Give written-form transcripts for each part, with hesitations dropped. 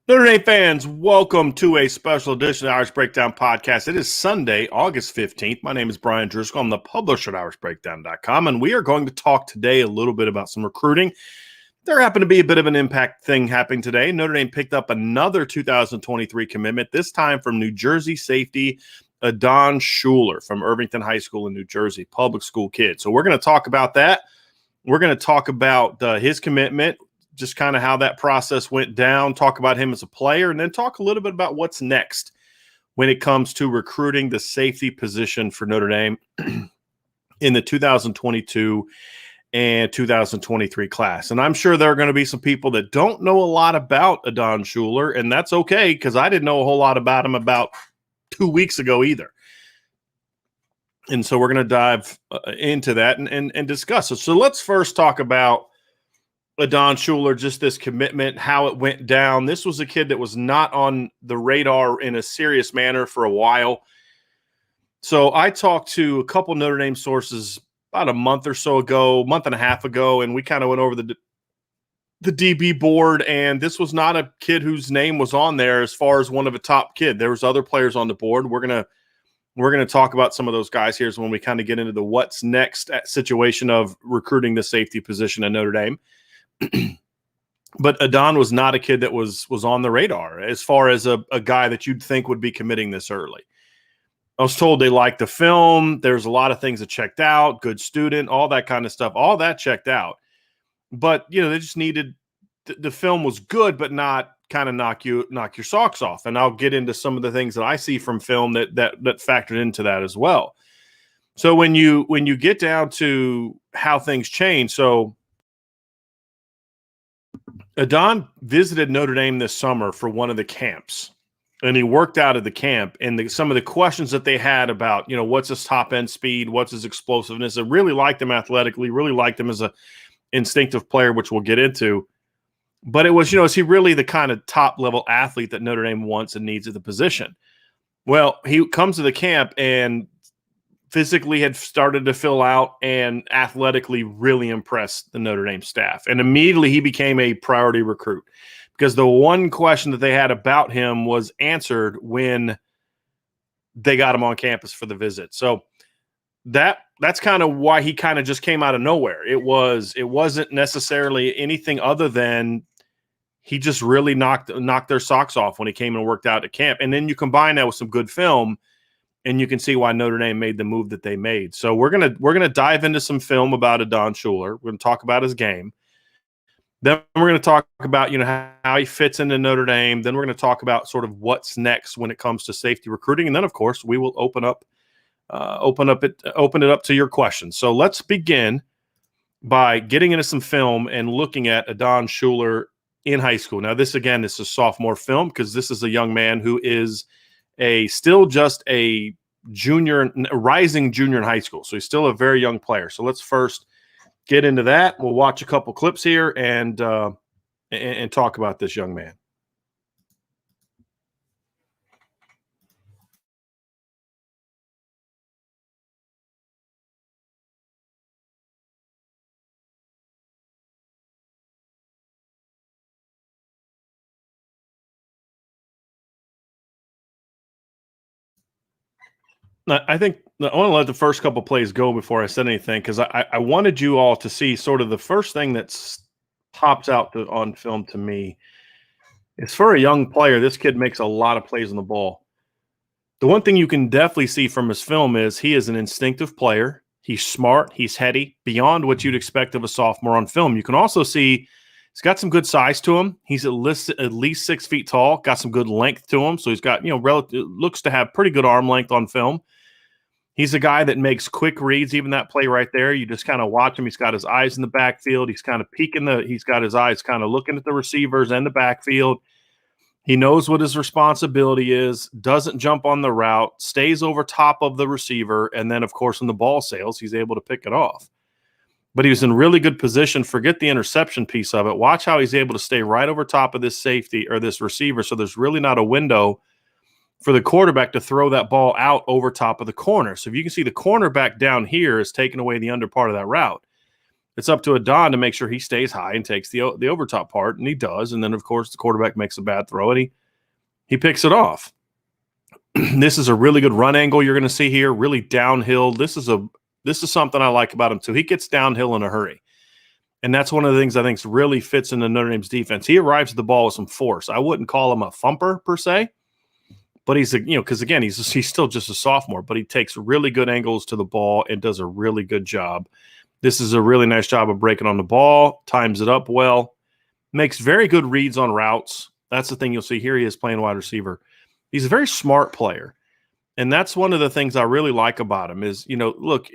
Notre Dame fans, welcome to a special edition of the Irish Breakdown Podcast. It is Sunday, August 15th. My name is Brian Driscoll. I'm the publisher at irishbreakdown.com, and we are going to talk today a little bit about some recruiting. There happened to be a bit of an impact thing happening today. Notre Dame picked up another 2023 commitment, this time from New Jersey safety Adon Shuler from Irvington High School in New Jersey, public school kid. So we're going to talk about that. We're going to talk about his commitment, just kind of how that process went down, talk about him as a player, and then talk a little bit about what's next when it comes to recruiting the safety position for Notre Dame in the 2022 and 2023 class. And I'm sure there are going to be some people that don't know a lot about Adon Shuler, and that's okay because I didn't know a whole lot about him about 2 weeks ago either. And so we're going to dive into that and discuss it. So let's first talk about Adon Shuler, just this commitment, how it went down. This was a kid that was not on the radar in a serious manner for a while. So I talked to a couple Notre Dame sources about a month or so ago, month and a half ago, and we kind of went over the DB board, and this was not a kid whose name was on there as far as one of a top kid. There was other players on the board. We're gonna talk about some of those guys here when we kind of get into the what's next situation of recruiting the safety position at Notre Dame. But Adon was not a kid that was on the radar as far as a guy that you'd think would be committing this early. I was told they liked the film. There's a lot of things that checked out, good student, all that kind of stuff. All that checked out. But, they just needed the film was good, but not kind of knock your socks off. And I'll get into some of the things that I see from film that factored into that as well. So when you get down to how things change, so Adon visited Notre Dame this summer for one of the camps, and he worked out at the camp. And some of the questions that they had about, what's his top end speed, what's his explosiveness, I really liked him athletically, really liked him as a instinctive player, which we'll get into. But it was, is he really the kind of top level athlete that Notre Dame wants and needs at the position? Well, he comes to the camp and physically had started to fill out and athletically really impressed the Notre Dame staff. And immediately he became a priority recruit because the one question that they had about him was answered when they got him on campus for the visit. So that's kind of why he kind of just came out of nowhere. It wasn't necessarily anything other than he just really knocked their socks off when he came and worked out at camp. And then you combine that with some good film, and you can see why Notre Dame made the move that they made. So we're gonna dive into some film about Adon Shuler. We're gonna talk about his game. Then we're gonna talk about how he fits into Notre Dame. Then we're gonna talk about sort of what's next when it comes to safety recruiting, and then of course we will open it up to your questions. So let's begin by getting into some film and looking at Adon Shuler in high school. Now this is sophomore film because this is a young man who is still just a rising junior in high school. So he's still a very young player. So let's first get into that. We'll watch a couple clips here and talk about this young man. I think I want to let the first couple plays go before I said anything because I wanted you all to see sort of the first thing that pops out on film to me is for a young player, this kid makes a lot of plays on the ball. The one thing you can definitely see from his film is he is an instinctive player. He's smart. He's heady, beyond what you'd expect of a sophomore on film. You can also see he's got some good size to him. He's at least 6 feet tall, got some good length to him. So he's got, looks to have pretty good arm length on film. He's a guy that makes quick reads, even that play right there. You just kind of watch him. He's got his eyes in the backfield. He's kind of he's got his eyes kind of looking at the receivers and the backfield. He knows what his responsibility is, doesn't jump on the route, stays over top of the receiver, and then, of course, when the ball sails, he's able to pick it off. But he was in really good position. Forget the interception piece of it. Watch how he's able to stay right over top of this safety or this receiver, so there's really not a window for the quarterback to throw that ball out over top of the corner. So if you can see the cornerback down here is taking away the under part of that route. It's up to Adon to make sure he stays high and takes the overtop part, and he does. And then, of course, the quarterback makes a bad throw, and he picks it off. This is a really good run angle you're going to see here, really downhill. This is something I like about him, too. He gets downhill in a hurry. And that's one of the things I think really fits into Notre Dame's defense. He arrives at the ball with some force. I wouldn't call him a thumper per se, but he's because again, he's still just a sophomore, but he takes really good angles to the ball and does a really good job. This is a really nice job of breaking on the ball, times it up well, makes very good reads on routes. That's the thing you'll see here. He is playing wide receiver. He's a very smart player. And that's one of the things I really like about him is, look,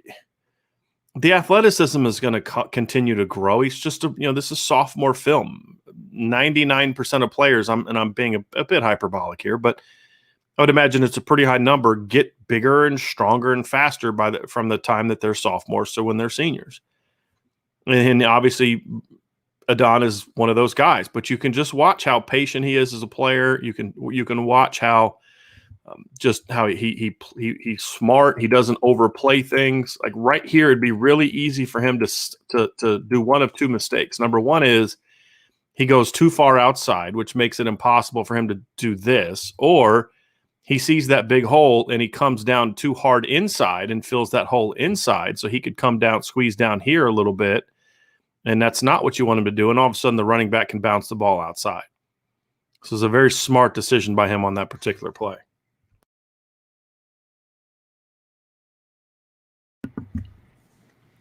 the athleticism is going to continue to grow. He's just, this is sophomore film. 99% of players, I'm being a bit hyperbolic here, but I would imagine it's a pretty high number, get bigger and stronger and faster from the time that they're sophomores to when they're seniors. And obviously, Adon is one of those guys, but you can just watch how patient he is as a player. You can watch how how he's smart. He doesn't overplay things. Like right here, it'd be really easy for him to do one of two mistakes. Number one is he goes too far outside, which makes it impossible for him to do this, or he sees that big hole and he comes down too hard inside and fills that hole inside. So he could come down, squeeze down here a little bit. And that's not what you want him to do. And all of a sudden the running back can bounce the ball outside. So it's a very smart decision by him on that particular play.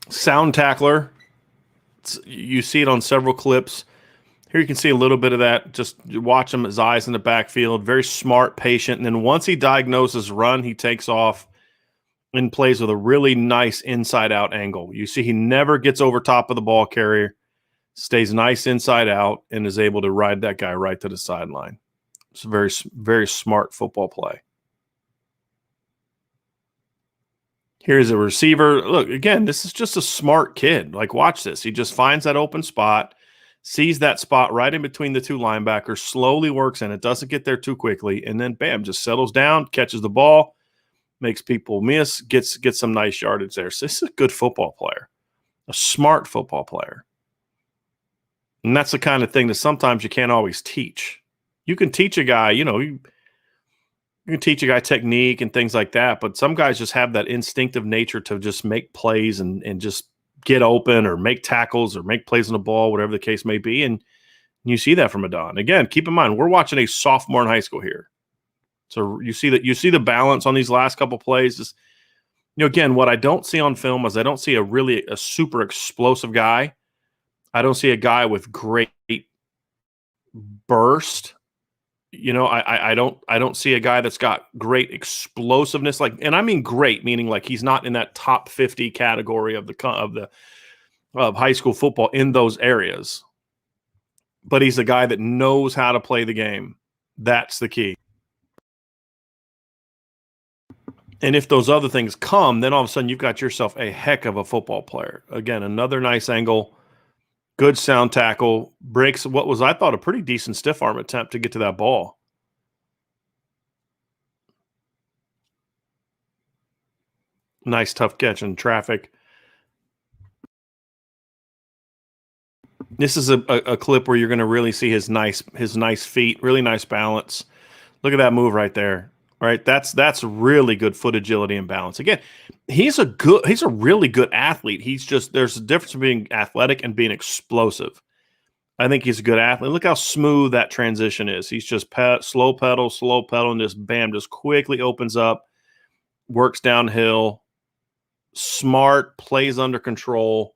Sound tackler. You see it on several clips. Here you can see a little bit of that. Just watch him, his eyes in the backfield. Very smart, patient. And then once he diagnoses run, he takes off and plays with a really nice inside-out angle. You see he never gets over top of the ball carrier, stays nice inside out, and is able to ride that guy right to the sideline. It's a very, very smart football play. Here's a receiver. Look, again, this is just a smart kid. Like, watch this. He just finds that open spot, sees that spot right in between the two linebackers, slowly works in it, doesn't get there too quickly, and then, bam, just settles down, catches the ball, makes people miss, gets some nice yardage there. So this is a good football player, a smart football player. And that's the kind of thing that sometimes you can't always teach. You can teach a guy, you can teach a guy technique and things like that, but some guys just have that instinctive nature to just make plays and just get open or make tackles or make plays on the ball, whatever the case may be. And you see that from Adon. Again, keep in mind, we're watching a sophomore in high school here. So you see the balance on these last couple plays. Again, what I don't see on film is I don't see a super explosive guy. I don't see a guy with great burst. I don't see a guy that's got great explosiveness. And I mean great, meaning like he's not in that top 50 category of high school football in those areas. But he's a guy that knows how to play the game. That's the key. And if those other things come, then all of a sudden you've got yourself a heck of a football player. Again, another nice angle, good sound tackle, breaks what was, I thought, a pretty decent stiff arm attempt to get to that ball. Nice tough catch in traffic. This is a clip where you're going to really see his nice feet, really nice balance. Look at that move right there. Right, that's really good foot agility and balance. Again, he's a really good athlete. There's a difference between being athletic and being explosive. I think he's a good athlete. Look how smooth that transition is. He's just slow pedal, and just bam, just quickly opens up, works downhill, smart, plays under control.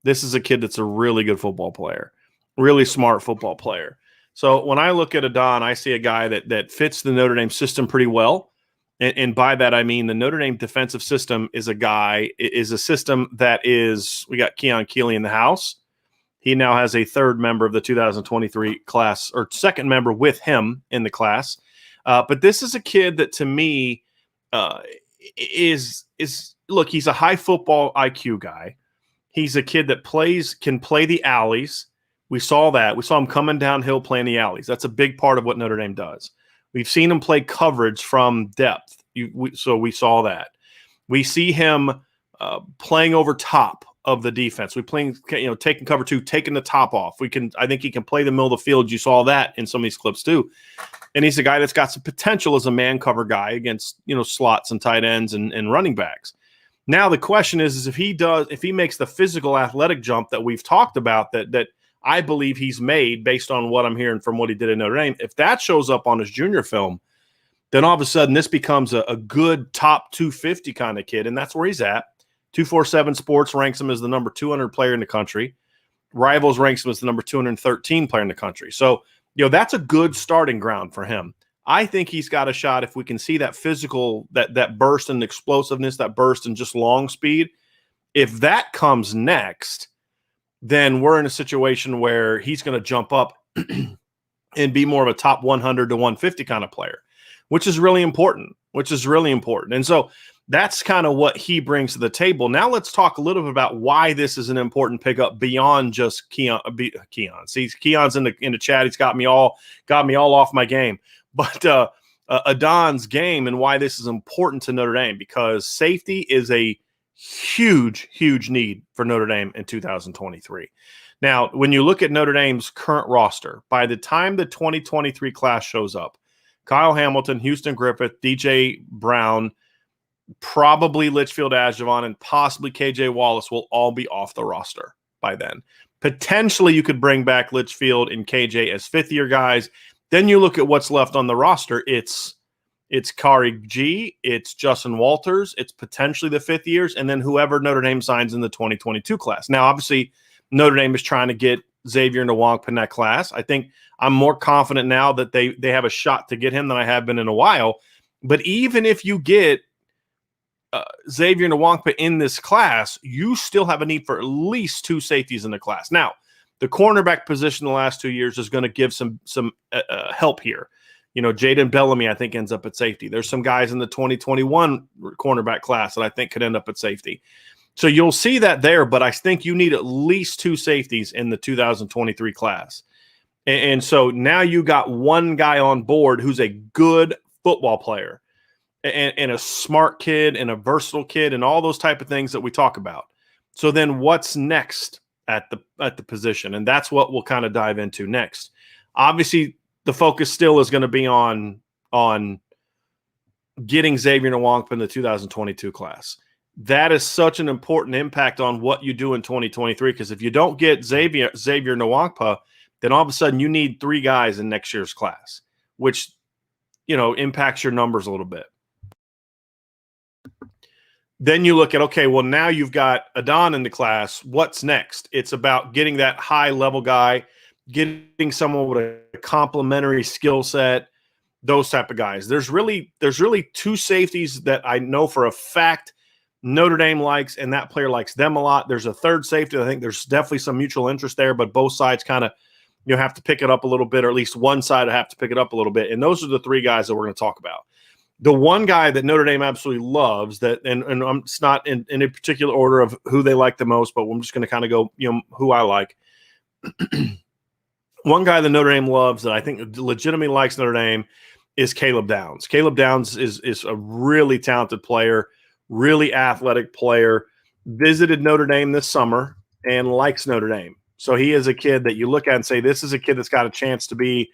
This is a kid that's a really good football player, really smart football player. So when I look at Adon, I see a guy that fits the Notre Dame system pretty well. And by that, I mean the Notre Dame defensive system is a system that is, we got Keon Keeley in the house. He now has a third member of the 2023 class, or second member with him in the class. But this is a kid that to me look, he's a high football IQ guy. He's a kid that can play the alleys. We saw that. We saw him coming downhill playing the alleys. That's a big part of what Notre Dame does. We've seen him play coverage from depth. So we saw that. We see him playing over top of the defense. We playing, taking cover two, taking the top off. I think he can play the middle of the field. You saw that in some of these clips too. And he's a guy that's got some potential as a man cover guy against, slots and tight ends and running backs. Now the question is if he makes the physical athletic jump that we've talked about, that I believe he's made based on what I'm hearing from what he did in Notre Dame, if that shows up on his junior film, then all of a sudden this becomes a good top 250 kind of kid, and that's where he's at. 247 Sports ranks him as the number 200 player in the country. Rivals ranks him as the number 213 player in the country. So, that's a good starting ground for him. I think he's got a shot if we can see that physical, that burst and explosiveness, that burst and just long speed. If that comes next, then we're in a situation where he's going to jump up and be more of a top 100 to 150 kind of player, which is really important, And so that's kind of what he brings to the table. Now let's talk a little bit about why this is an important pickup beyond just Keon. See, Keon's in the chat. He's got me all off my game. But Adon's game and why this is important to Notre Dame, because safety is a huge, huge need for Notre Dame in 2023. Now, when you look at Notre Dame's current roster, by the time the 2023 class shows up, Kyle Hamilton, Houston Griffith, DJ Brown, probably Litchfield Ashevon, and possibly KJ Wallace will all be off the roster by then. Potentially, you could bring back Litchfield and KJ as fifth-year guys. Then you look at what's left on the roster. It's Kari G, it's Justin Walters, it's potentially the fifth years, and then whoever Notre Dame signs in the 2022 class. Now, obviously, Notre Dame is trying to get Xavier Nwankpa in that class. I think I'm more confident now that they have a shot to get him than I have been in a while. But even if you get Xavier Nwankpa in this class, you still have a need for at least two safeties in the class. Now, the cornerback position the last 2 years is going to give some help here. Jaden Bellamy, I think, ends up at safety. There's some guys in the 2021 cornerback class that I think could end up at safety. So you'll see that there, but I think you need at least two safeties in the 2023 class. And so now you got one guy on board who's a good football player and a smart kid and a versatile kid and all those type of things that we talk about. So then what's next at the position? And that's what we'll kind of dive into next. Obviously, the focus still is going to be on getting Xavier Nwankpa in the 2022 class. That is such an important impact on what you do in 2023, because if you don't get Xavier Nwankpa, then all of a sudden you need three guys in next year's class, which, impacts your numbers a little bit. Then you look at, okay, well, now you've got Adon in the class. What's next? It's about getting that high-level guy, getting someone with a complementary skill set, those type of guys. There's really two safeties that I know for a fact Notre Dame likes, and that player likes them a lot. There's a third safety. I think there's definitely some mutual interest there, but both sides kind of have to pick it up a little bit, or at least one side will have to pick it up a little bit. And those are the three guys that we're going to talk about. The one guy that Notre Dame absolutely loves, and it's not in any particular order of who they like the most, but I'm just going to kind of go, who I like. One guy that Notre Dame loves that I think legitimately likes Notre Dame is Caleb Downs. Caleb Downs is a really talented player, really athletic player, visited Notre Dame this summer and likes Notre Dame. So he is a kid that you look at and say, this is a kid that's got a chance to be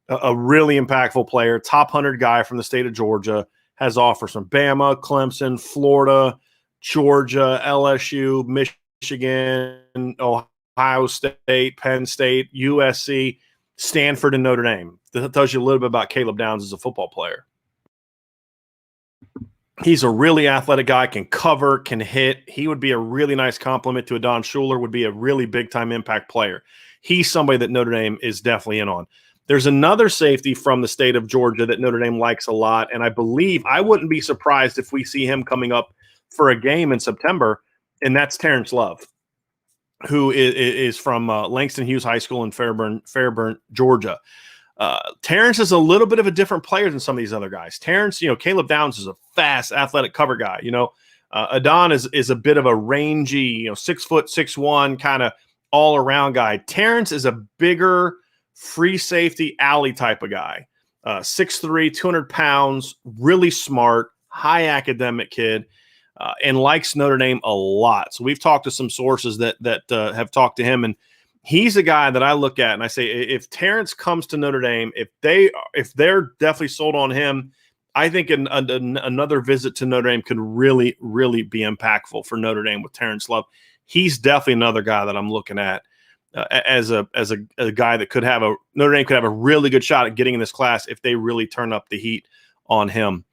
a really impactful player, top 100 guy from the state of Georgia, has offers from Bama, Clemson, Florida, Georgia, LSU, Michigan, Ohio State, Penn State, USC, Stanford, and Notre Dame. That tells you a little bit about Caleb Downs as a football player. He's a really athletic guy, can cover, can hit. He would be a really nice compliment to Adon Shuler, would be a really big-time impact player. He's somebody that Notre Dame is definitely in on. There's another safety from the state of Georgia that Notre Dame likes a lot, and I believe I wouldn't be surprised if we see him coming up for a game in September, and that's Terrence Love, who is from Langston Hughes High School in Fairburn, Georgia. Terrence is a little bit of a different player than some of these other guys. Terrence, Caleb Downs is a fast, athletic cover guy. Adon is a bit of a rangy, 6 foot, 6'1", kind of all around guy. Terrence is a bigger, free safety alley type of guy. 6'3", 200 pounds, really smart, high academic kid. and likes Notre Dame a lot. So we've talked to some sources that have talked to him, and he's a guy that I look at and I say, if Terrence comes to Notre Dame, if they're definitely sold on him, I think another visit to Notre Dame could really, really be impactful for Notre Dame with Terrence Love. He's definitely another guy that I'm looking at as a guy that could have Notre Dame could have a really good shot at getting in this class if they really turn up the heat on him.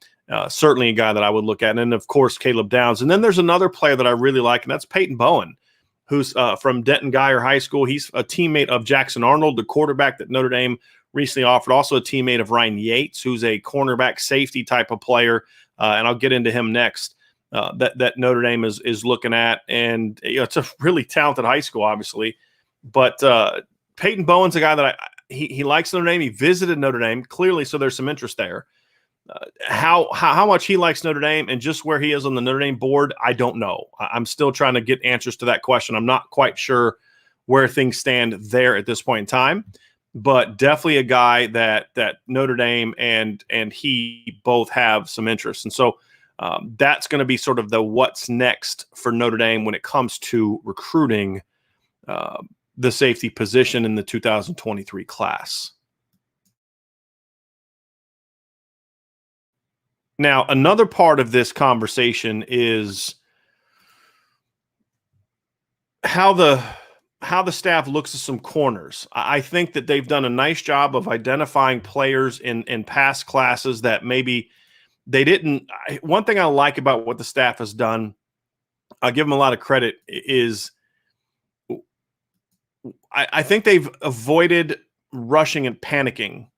Certainly a guy that I would look at. And then, of course, Caleb Downs. And then there's another player that I really like, and that's Peyton Bowen, who's from Denton Guyer High School. He's a teammate of Jackson Arnold, the quarterback that Notre Dame recently offered, also a teammate of Ryan Yates, who's a cornerback safety type of player. And I'll get into him next, that Notre Dame is looking at. And it's a really talented high school, obviously. But Peyton Bowen's a guy that he likes Notre Dame. He visited Notre Dame, clearly, so there's some interest there. How much he likes Notre Dame and just where he is on the Notre Dame board, I don't know. I'm still trying to get answers to that question. I'm not quite sure where things stand there at this point in time, but definitely a guy that Notre Dame and he both have some interest. And so that's going to be sort of the what's next for Notre Dame when it comes to recruiting the safety position in the 2023 class. Now, another part of this conversation is how the staff looks at some corners. I think that they've done a nice job of identifying players in past classes that maybe they didn't. One thing I like about what the staff has done, I'll give them a lot of credit, is I think they've avoided rushing and panicking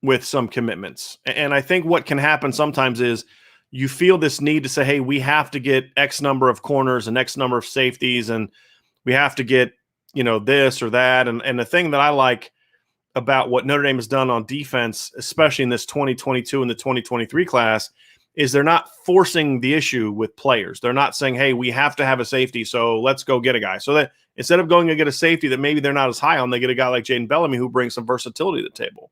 with some commitments. And I think what can happen sometimes is you feel this need to say, hey, we have to get X number of corners and X number of safeties, and we have to get, this or that. And the thing that I like about what Notre Dame has done on defense, especially in this 2022 and the 2023 class, is they're not forcing the issue with players. They're not saying, hey, we have to have a safety, so let's go get a guy. So that instead of going to get a safety that maybe they're not as high on, they get a guy like Jaden Bellamy who brings some versatility to the table.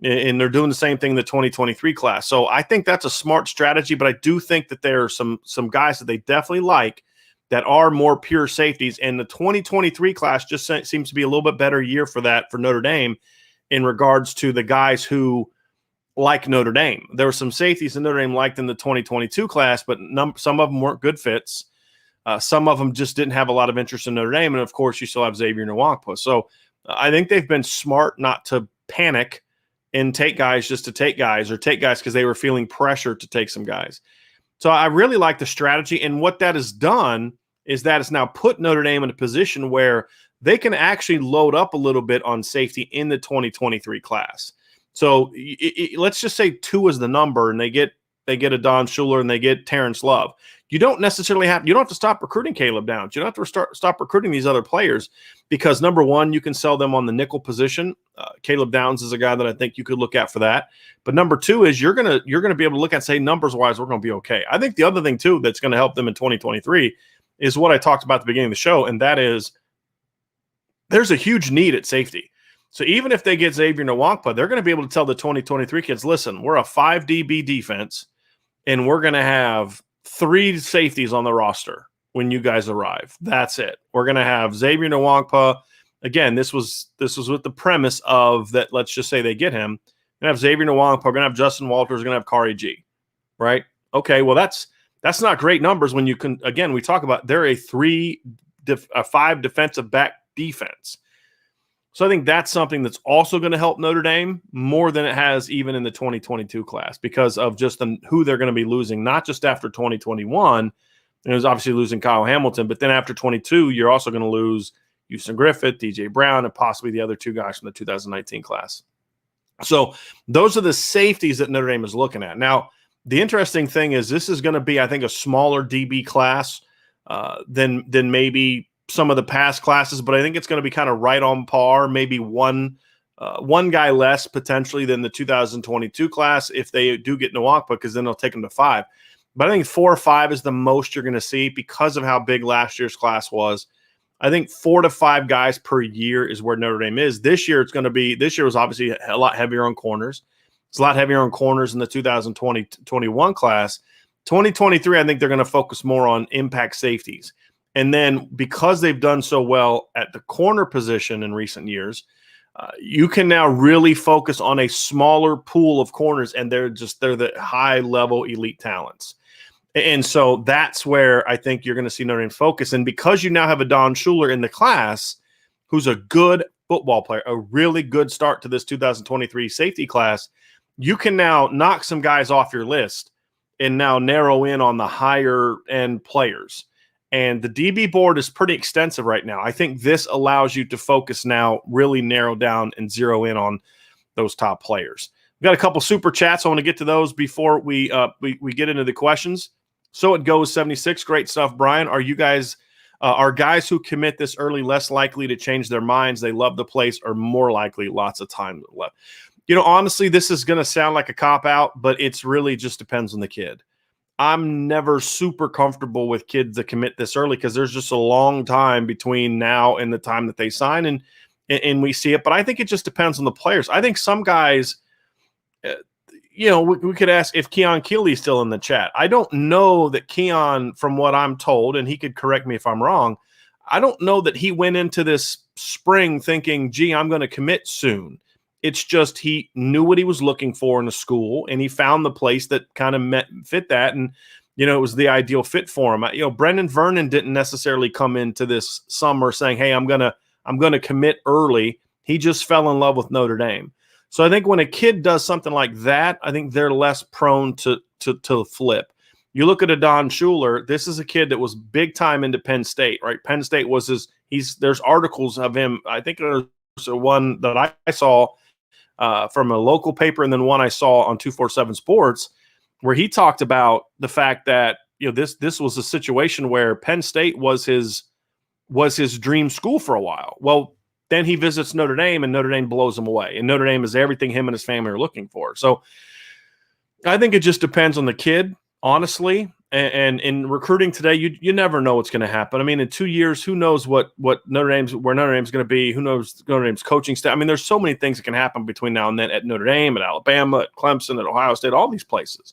And they're doing the same thing in the 2023 class. So I think that's a smart strategy, but I do think that there are some guys that they definitely like that are more pure safeties. And the 2023 class just seems to be a little bit better year for that for Notre Dame in regards to the guys who like Notre Dame. There were some safeties that Notre Dame liked in the 2022 class, but some of them weren't good fits. Some of them just didn't have a lot of interest in Notre Dame. And, of course, you still have Xavier Nwankpa. So I think they've been smart not to panic and take guys just to take guys, or take guys because they were feeling pressure to take some guys. So I really like the strategy. And what that has done is that it's now put Notre Dame in a position where they can actually load up a little bit on safety in the 2023 class. So let's just say 2 is the number, and they get Adon Shuler and they get Terrence Love. You don't have to stop recruiting Caleb Downs. You don't have to stop recruiting these other players because, number one, you can sell them on the nickel position. Caleb Downs is a guy that I think you could look at for that. But number two is you're gonna be able to look at, say, numbers wise, we're gonna be okay. I think the other thing too that's going to help them in 2023 is what I talked about at the beginning of the show, and that is there's a huge need at safety. So even if they get Xavier Nwankpa, they're going to be able to tell the 2023 kids, listen, we're a 5 DB defense, and we're going to have 3 safeties on the roster when you guys arrive. That's it. We're going to have Xavier Nwankpa. Again, this was with the premise of that, let's just say they get him. We're going to have Xavier Nwankpa. We're going to have Justin Walters. We're going to have Kari G. Right? Okay, well, that's not great numbers when you can, again, we talk about they're a 5 defensive back defense. So I think that's something that's also going to help Notre Dame more than it has even in the 2022 class because of just who they're going to be losing, not just after 2021. It was obviously losing Kyle Hamilton, but then after 22, you're also going to lose Houston Griffith, DJ Brown, and possibly the other 2 guys from the 2019 class. So those are the safeties that Notre Dame is looking at. Now, the interesting thing is this is going to be, I think, a smaller DB class than maybe some of the past classes, but I think it's going to be kind of right on par, maybe one guy less potentially than the 2022 class if they do get Nwankpa, because then they'll take them to 5. But I think 4 or 5 is the most you're going to see because of how big last year's class was. I think 4 to 5 guys per year is where Notre Dame is. This year was obviously a lot heavier on corners. It's a lot heavier on corners in the 2020-21 class. 2023, I think they're going to focus more on impact safeties. And then because they've done so well at the corner position in recent years, you can now really focus on a smaller pool of corners, and they're the high-level elite talents. And so that's where I think you're going to see Notre Dame focus. And because you now have Adon Shuler in the class, who's a good football player, a really good start to this 2023 safety class, you can now knock some guys off your list and now narrow in on the higher-end players. And the DB board is pretty extensive right now. I think this allows you to focus now, really narrow down and zero in on those top players. We've got a couple super chats. I want to get to those before we get into the questions. So it goes 76. Great stuff, Brian. Are you guys are guys who commit this early less likely to change their minds? They love the place, or more likely lots of time left? Honestly, this is going to sound like a cop-out, but it's really just depends on the kid. I'm never super comfortable with kids that commit this early because there's just a long time between now and the time that they sign, and we see it. But I think it just depends on the players. I think some guys, we could ask if Keon Keeley's still in the chat. I don't know that Keon, from what I'm told, and he could correct me if I'm wrong, I don't know that he went into this spring thinking, gee, I'm going to commit soon. It's just he knew what he was looking for in a school, and he found the place that kind of fit that, and it was the ideal fit for him. Brendan Vernon didn't necessarily come into this summer saying, "Hey, I'm gonna commit early." He just fell in love with Notre Dame. So I think when a kid does something like that, I think they're less prone to flip. You look at Adon Shuler. This is a kid that was big time into Penn State, right? Penn State was there's articles of him. I think there's one that I saw from a local paper, and then one I saw on 247 Sports, where he talked about the fact that this was a situation where Penn State was his dream school for a while. Well, then he visits Notre Dame, and Notre Dame blows him away, and Notre Dame is everything him and his family are looking for. So I think it just depends on the kid, honestly. And in recruiting today, you never know what's going to happen. I mean, in 2 years, who knows where Notre Dame's going to be? Who knows Notre Dame's coaching staff? I mean, there's so many things that can happen between now and then at Notre Dame, at Alabama, at Clemson, at Ohio State, all these places.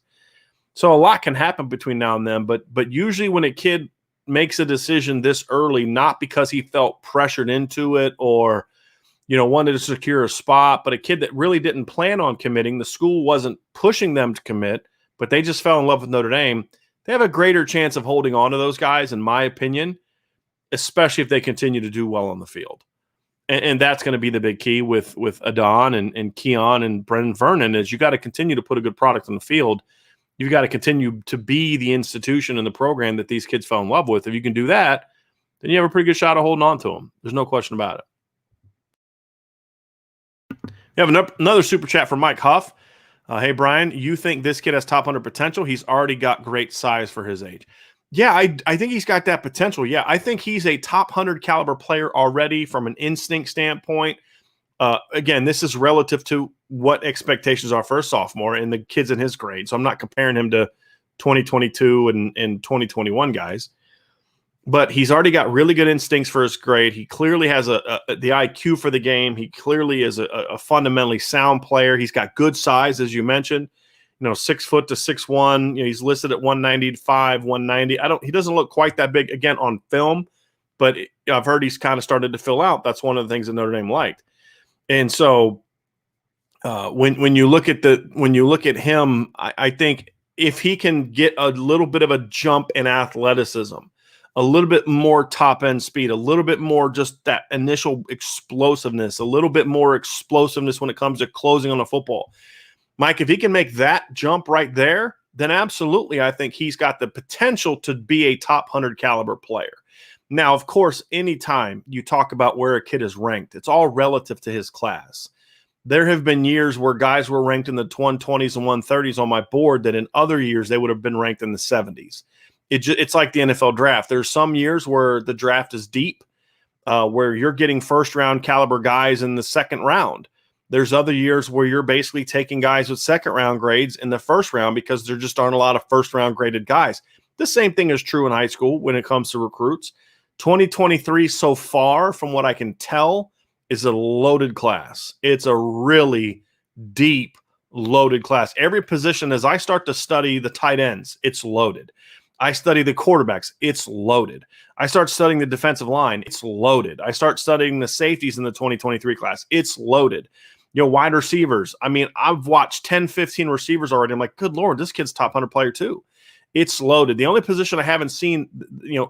So a lot can happen between now and then. But usually when a kid makes a decision this early, not because he felt pressured into it or wanted to secure a spot, but a kid that really didn't plan on committing, the school wasn't pushing them to commit, but they just fell in love with Notre Dame. They have a greater chance of holding on to those guys, in my opinion, especially if they continue to do well on the field. And that's going to be the big key with Adon and Keon and Brendan Vernon is you got to continue to put a good product on the field. You've got to continue to be the institution and the program that these kids fell in love with. If you can do that, then you have a pretty good shot of holding on to them. There's no question about it. We have another super chat from Mike Huff. Hey, Brian, you think this kid has top 100 potential? He's already got great size for his age. Yeah, I think he's got that potential. Yeah, I think he's a top 100 caliber player already from an instinct standpoint. Again, this is relative to what expectations are for a sophomore and the kids in his grade. So I'm not comparing him to 2022 and 2021 guys. But he's already got really good instincts for his grade. He clearly has the IQ for the game. He clearly is a fundamentally sound player. He's got good size, as you mentioned. 6 foot to 6'1". He's listed at 195, 190. He doesn't look quite that big again on film, but I've heard he's kind of started to fill out. That's one of the things that Notre Dame liked. And so when you look at him, I think if he can get a little bit of a jump in athleticism, a little bit more top-end speed, a little bit more just that initial explosiveness, a little bit more explosiveness when it comes to closing on the football. Mike, if he can make that jump right there, then absolutely I think he's got the potential to be a top 100 caliber player. Now, of course, anytime you talk about where a kid is ranked, it's all relative to his class. There have been years where guys were ranked in the 120s and 130s on my board that in other years they would have been ranked in the 70s. It's like the NFL draft. There's some years where the draft is deep, where you're getting first-round caliber guys in the second round. There's other years where you're basically taking guys with second-round grades in the first round because there just aren't a lot of first-round graded guys. The same thing is true in high school when it comes to recruits. 2023 so far, from what I can tell, is a loaded class. It's a really deep, loaded class. Every position, as I start to study the tight ends, it's loaded. I study the quarterbacks, it's loaded. I start studying the defensive line, it's loaded. I start studying the safeties in the 2023 class, it's loaded. Wide receivers. I mean, I've watched 10, 15 receivers already. I'm like, good Lord, this kid's top 100 player too. It's loaded. The only position I haven't seen,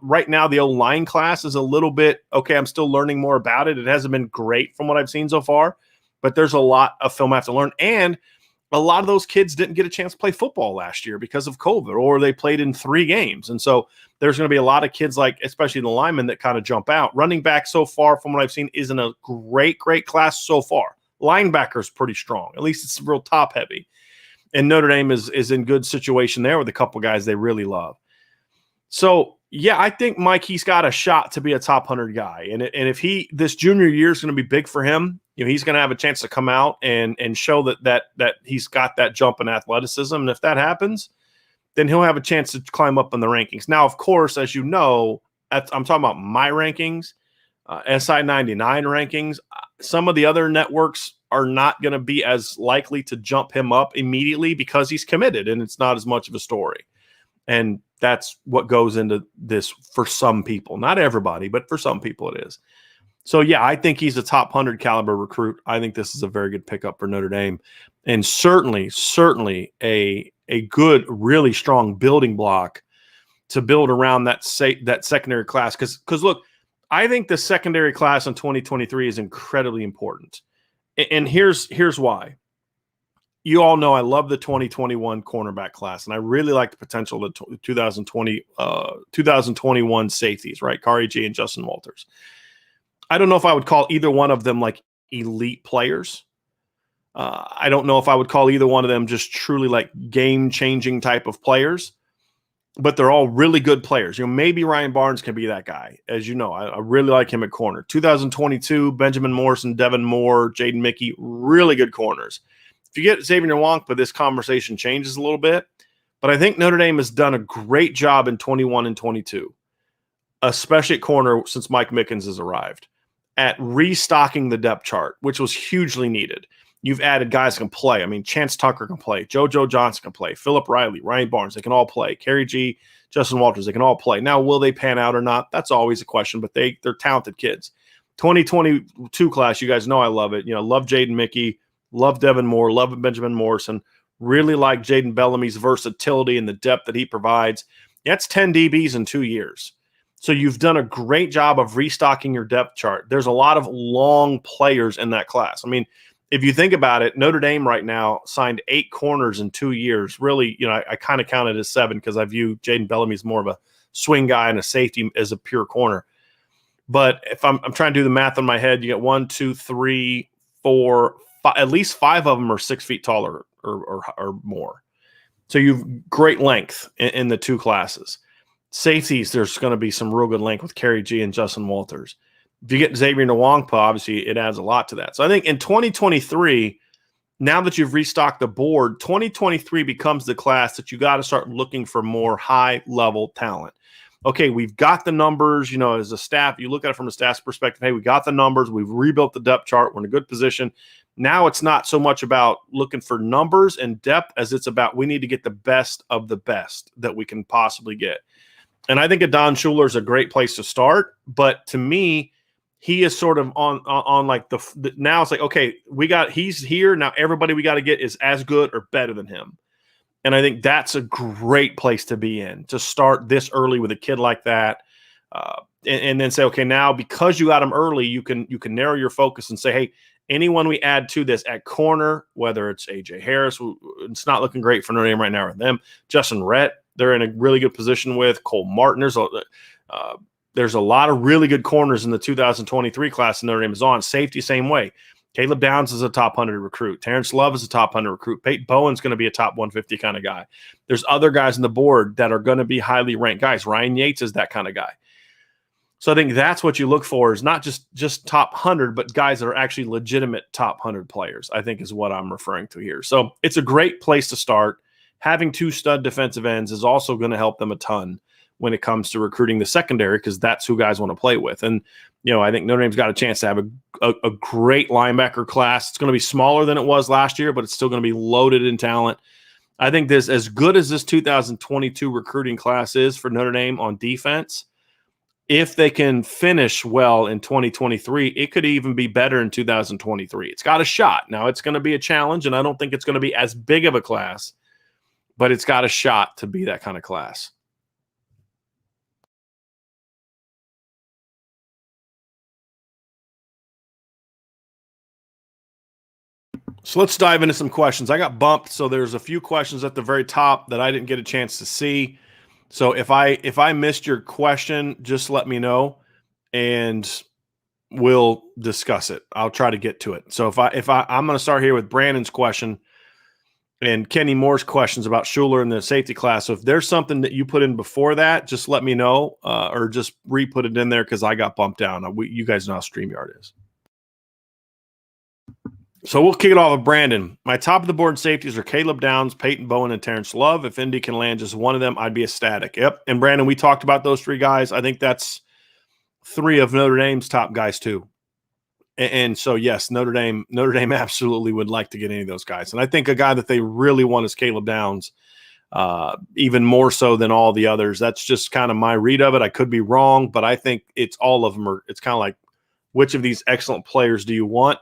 right now, the O-line class is a little bit, okay, I'm still learning more about it. It hasn't been great from what I've seen so far, but there's a lot of film I have to learn. And a lot of those kids didn't get a chance to play football last year because of COVID, or they played in 3 games. And so there's going to be a lot of kids, like especially the linemen, that kind of jump out. Running back so far, from what I've seen, isn't a great class so far. Linebacker's pretty strong. At least it's real top heavy. And Notre Dame is in good situation there with a couple guys they really love. So, yeah, I think, Mike, he's got a shot to be a top 100 guy. And if this junior year is going to be big for him, he's going to have a chance to come out and show that he's got that jump in athleticism. And if that happens, then he'll have a chance to climb up in the rankings. Now, of course, as you know, I'm talking about my rankings, SI 99 rankings. Some of the other networks are not going to be as likely to jump him up immediately because he's committed and it's not as much of a story. And that's what goes into this for some people. Not everybody, but for some people it is. So, yeah, I think he's a top 100 caliber recruit. I think this is a very good pickup for Notre Dame, and certainly a good, really strong building block to build around that secondary class. Because look, I think the secondary class in 2023 is incredibly important. And here's why. You all know I love the 2021 cornerback class, and I really like the potential of the 2021 safeties, right? Kari G and Justin Walters. I don't know if I would call either one of them like elite players. I don't know if I would call either one of them just truly like game-changing type of players, but they're all really good players. Maybe Ryan Barnes can be that guy. As you know, I really like him at corner. 2022, Benjamin Morrison, Devin Moore, Jaden Mickey, really good corners. If you get Xavier Nwankpa, this conversation changes a little bit, but I think Notre Dame has done a great job in 21 and 22, especially at corner since Mike Mickens has arrived, at restocking the depth chart, which was hugely needed. You've added guys who can play. I mean, Chance Tucker can play. JoJo Johnson can play. Philip Riley, Ryan Barnes, they can all play. Kari G, Justin Walters, they can all play. Now, will they pan out or not? That's always a question, but they're talented kids. 2022 class, you guys know I love it. Love Jaden Mickey, love Devin Moore, love Benjamin Morrison. Really like Jaden Bellamy's versatility and the depth that he provides. That's 10 DBs in 2 years. So you've done a great job of restocking your depth chart. There's a lot of long players in that class. I mean, if you think about it, Notre Dame right now signed 8 corners in 2 years. Really, I kind of counted as 7 because I view Jaden Bellamy as more of a swing guy and a safety as a pure corner. But if I'm trying to do the math in my head, you get 1, 2, 3, 4, 5, at least 5 of them are 6 feet taller or more. So you've great length in the 2 classes. Safeties, there's going to be some real good length with Kari G and Justin Walters. If you get Xavier Nwankpa, obviously it adds a lot to that. So I think in 2023, now that you've restocked the board, 2023 becomes the class that you got to start looking for more high-level talent. Okay, we've got the numbers, as a staff, you look at it from a staff's perspective, hey, we got the numbers, we've rebuilt the depth chart, we're in a good position. Now it's not so much about looking for numbers and depth as it's about we need to get the best of the best that we can possibly get. And I think Adon Shuler is a great place to start, but to me, he is sort of on like the now it's like, okay, he's here. Now everybody we got to get is as good or better than him. And I think that's a great place to be in, to start this early with a kid like that. And then say, okay, now because you got him early, you can narrow your focus and say, hey, anyone we add to this at corner, whether it's AJ Harris, it's not looking great for Notre Dame right now with them. Justin Rhett, they're in a really good position with Cole Martin. There's a lot of really good corners in the 2023 class, and Notre Dame is on. Safety, same way. Caleb Downs is a top 100 recruit. Terrence Love is a top 100 recruit. Peyton Bowen's going to be a top 150 kind of guy. There's other guys on the board that are going to be highly ranked guys. Ryan Yates is that kind of guy. So I think that's what you look for, is not just top 100, but guys that are actually legitimate top 100 players, I think is what I'm referring to here. So it's a great place to start. Having 2 stud defensive ends is also going to help them a ton. when it comes to recruiting the secondary, because that's who guys want to play with. And, I think Notre Dame's got a chance to have a great linebacker class. It's going to be smaller than it was last year, but it's still going to be loaded in talent. I think this, as good as this 2022 recruiting class is for Notre Dame on defense, if they can finish well in 2023, it could even be better in 2023. It's got a shot. Now, it's going to be a challenge, and I don't think it's going to be as big of a class, but it's got a shot to be that kind of class. So let's dive into some questions. I got bumped, so there's a few questions at the very top that I didn't get a chance to see. So if I missed your question, just let me know, and we'll discuss it. I'll try to get to it. So I'm going to start here with Brandon's question and Kenny Moore's questions about Shuler and the safety class. So if there's something that you put in before that, just let me know, or just re-put it in there because I got bumped down. You guys know how StreamYard is. So we'll kick it off with Brandon. My top of the board safeties are Caleb Downs, Peyton Bowen, and Terrence Love. If Indy can land just one of them, I'd be ecstatic. Yep. And Brandon, we talked about those three guys. I think that's three of Notre Dame's top guys too. And so, yes, Notre Dame absolutely would like to get any of those guys. And I think a guy that they really want is Caleb Downs, even more so than all the others. That's just kind of my read of it. I could be wrong, but I think it's all of them. It's kind of like, which of these excellent players do you want?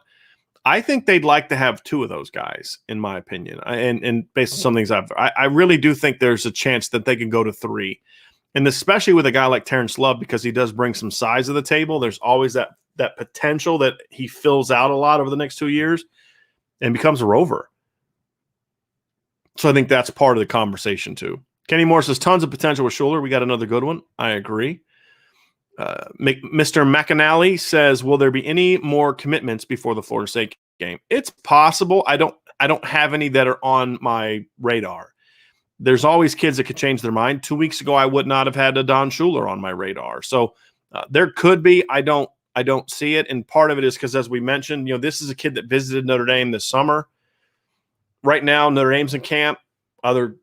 I think they'd like to have two of those guys, in my opinion. And based on some things I really do think there's a chance that they can go to three. And especially with a guy like Terrence Love, because he does bring some size to the table, there's always that potential that he fills out a lot over the next 2 years and becomes a rover. So I think that's part of the conversation too. Kenny Moore says tons of potential with Shuler. We got another good one. I agree. Mr. McAnally says, will there be any more commitments before the Florida State game? It's possible. I don't have any that are on my radar. There's always kids that could change their mind. 2 weeks ago, I would not have had Adon Shuler on my radar. So there could be. I don't see it. And part of it is because, as we mentioned, this is a kid that visited Notre Dame this summer. Right now, Notre Dame's in camp. Other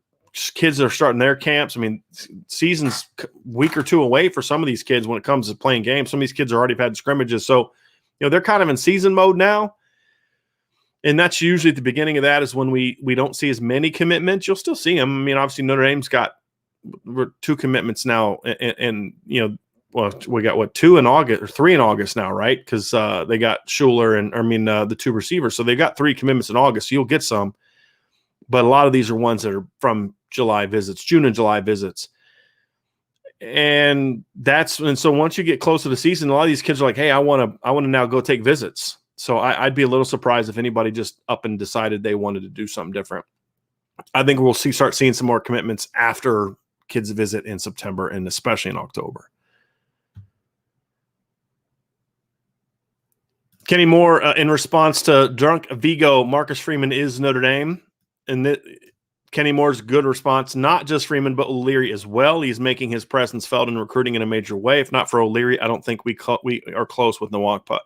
kids are starting their camps. I mean, season's a week or two away for some of these kids when it comes to playing games. Some of these kids are already had scrimmages. So, they're kind of in season mode now. And that's usually at the beginning of that is when we don't see as many commitments. You'll still see them. I mean, obviously Notre Dame's got 2 commitments now. And we got 2 in August or 3 in August now, right? Because they got Shuler and the 2 receivers. So they've got 3 commitments in August. So you'll get some. But a lot of these are ones that are from July visits, June and July visits. And so once you get close to the season, a lot of these kids are like, hey, I want to now go take visits. So I'd be a little surprised if anybody just up and decided they wanted to do something different. I think we'll start seeing some more commitments after kids visit in September and especially in October. Kenny Moore, in response to Drunk Vigo, Marcus Freeman is Notre Dame. And Kenny Moore's good response, not just Freeman, but O'Leary as well. He's making his presence felt in recruiting in a major way. If not for O'Leary, I don't think we are close with Nwakpa.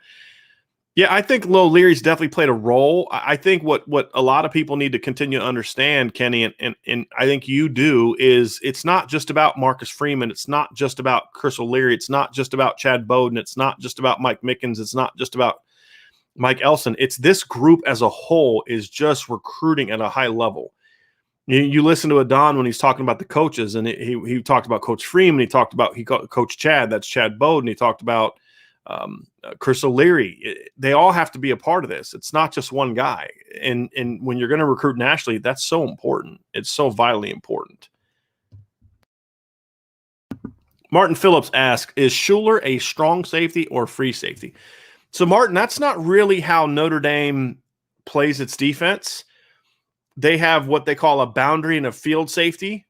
Yeah, I think O'Leary's definitely played a role. I think what a lot of people need to continue to understand, Kenny, and I think you do, is it's not just about Marcus Freeman. It's not just about Chris O'Leary. It's not just about Chad Bowden. It's not just about Mike Mickens. It's not just about Mike Elson. It's this group as a whole is just recruiting at a high level. You listen to Adon when he's talking about the coaches, and he talked about Coach Freeman. He talked about Coach Chad. That's Chad Bowden. He talked about Chris O'Leary. They all have to be a part of this. It's not just one guy. And when you're going to recruit nationally, that's so important. It's so vitally important. Martin Phillips asks, is Shuler a strong safety or free safety? So, Martin, that's not really how Notre Dame plays its defense. They have what they call a boundary and a field safety.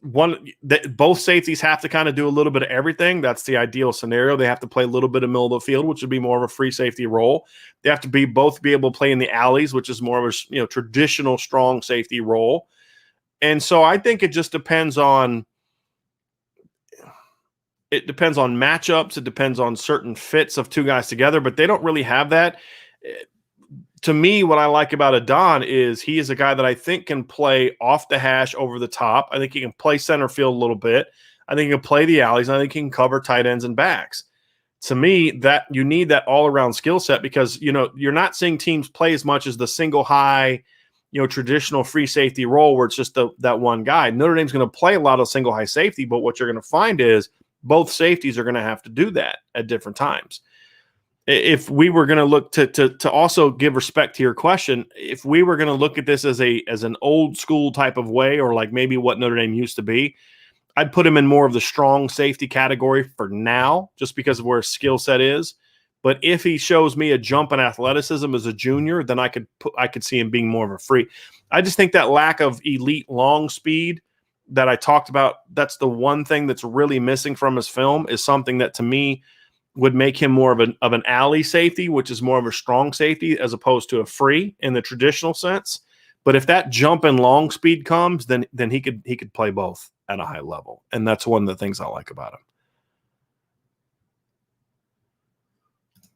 Both safeties have to kind of do a little bit of everything. That's the ideal scenario. They have to play a little bit of middle of the field, which would be more of a free safety role. They have to both be able to play in the alleys, which is more of a traditional strong safety role. And so I think it just depends on matchups. It depends on certain fits of 2 guys together, but they don't really have that. To me, what I like about Adon is he is a guy that I think can play off the hash over the top. I think he can play center field a little bit. I think he can play the alleys. I think he can cover tight ends and backs. To me, that you need that all-around skill set because, you're not seeing teams play as much as the single high, traditional free safety role where it's just that one guy. Notre Dame's going to play a lot of single high safety, but what you're going to find is both safeties are going to have to do that at different times. If we were going to look to also give respect to your question, if we were going to look at this as an old school type of way, or like maybe what Notre Dame used to be, I'd put him in more of the strong safety category for now, just because of where his skill set is. But if he shows me a jump in athleticism as a junior, then I could see him being more of a free. I just think that lack of elite long speed that I talked about, that's the one thing that's really missing from his film, is something that to me would make him more of an alley safety, which is more of a strong safety as opposed to a free in the traditional sense. But if that jump in long speed comes, then he could play both at a high level. And that's one of the things I like about him.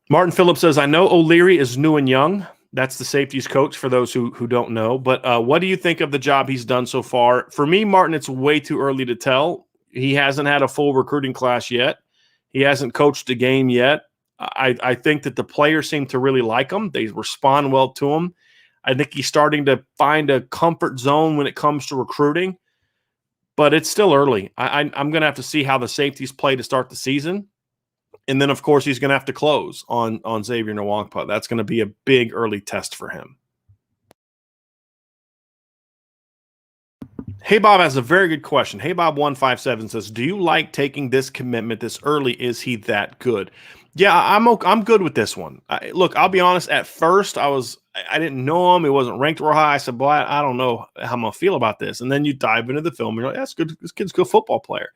Martin Phillips says, I know O'Leary is new and young. That's the safeties coach for those who don't know. But what do you think of the job he's done so far? For me, Martin, it's way too early to tell. He hasn't had a full recruiting class yet. He hasn't coached a game yet. I think that the players seem to really like him. They respond well to him. I think he's starting to find a comfort zone when it comes to recruiting. But it's still early. I'm going to have to see how the safeties play to start the season. And then, of course, he's going to have to close on Xavier Nwankpa. That's going to be a big early test for him. Hey Bob has a very good question. Hey Bob 157 says, do you like taking this commitment this early? Is he that good? Yeah, I'm good with this one. Look, I'll be honest. At first, I didn't know him. He wasn't ranked real high. I said, boy, I don't know how I'm gonna feel about this. And then you dive into the film, and you're like, that's good. This kid's a good football player.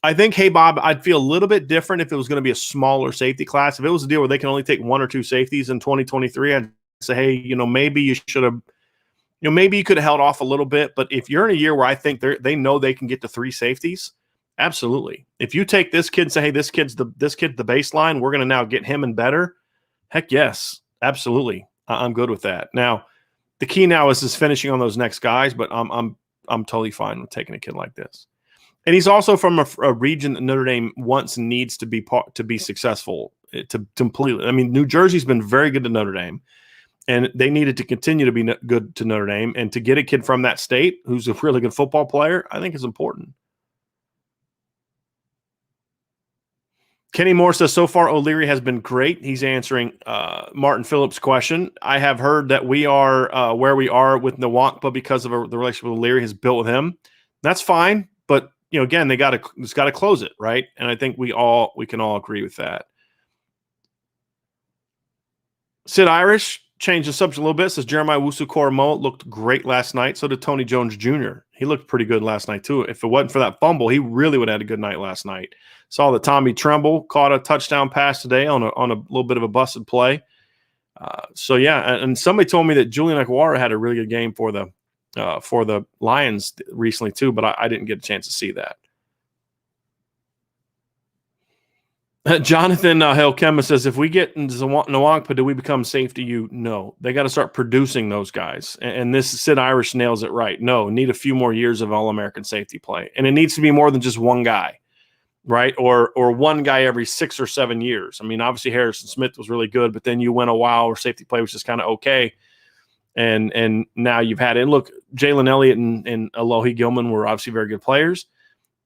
I think, hey Bob, I'd feel a little bit different if it was going to be a smaller safety class. If it was a deal where they can only take one or two safeties in 2023, I'd say, hey, maybe you should have. Maybe you could have held off a little bit, but if you're in a year where I think they know they can get to three safeties, absolutely. If you take this kid and say, hey, this kid's the baseline, we're going to now get him and better. Heck yes, absolutely. I'm good with that. Now, the key now is finishing on those next guys, but I'm totally fine with taking a kid like this. And he's also from a region that Notre Dame wants and needs to be successful to completely. I mean, New Jersey's been very good to Notre Dame. And they needed to continue to be good to Notre Dame. And to get a kid from that state who's a really good football player, I think is important. Kenny Moore says, so far O'Leary has been great. He's answering Martin Phillips' question. I have heard that we are where we are with Nwankpa because of the relationship with O'Leary has built with him. That's fine. But, again, it's got to close it, right? And I think we can all agree with that. Sid Irish changed the subject a little bit. Says Jeremiah Wusu-Koramoah looked great last night. So did Tony Jones Jr. He looked pretty good last night too. If it wasn't for that fumble, he really would have had a good night last night. Saw that Tommy Tremble caught a touchdown pass today on a little bit of a busted play. So yeah, and somebody told me that Julian Aguara had a really good game for the Lions recently too, but I didn't get a chance to see that. Jonathan Hale-Kemba says, if we get Nwankpa, do we become safe to you? No. They got to start producing those guys. And this Sid Irish nails it right. No, need a few more years of All-American safety play. And it needs to be more than just one guy, right? Or one guy every 6 or 7 years. I mean, obviously Harrison Smith was really good, but then you went a while where safety play was just kind of okay. And now you've had it. And look, Jalen Elliott and Alohi Gilman were obviously very good players,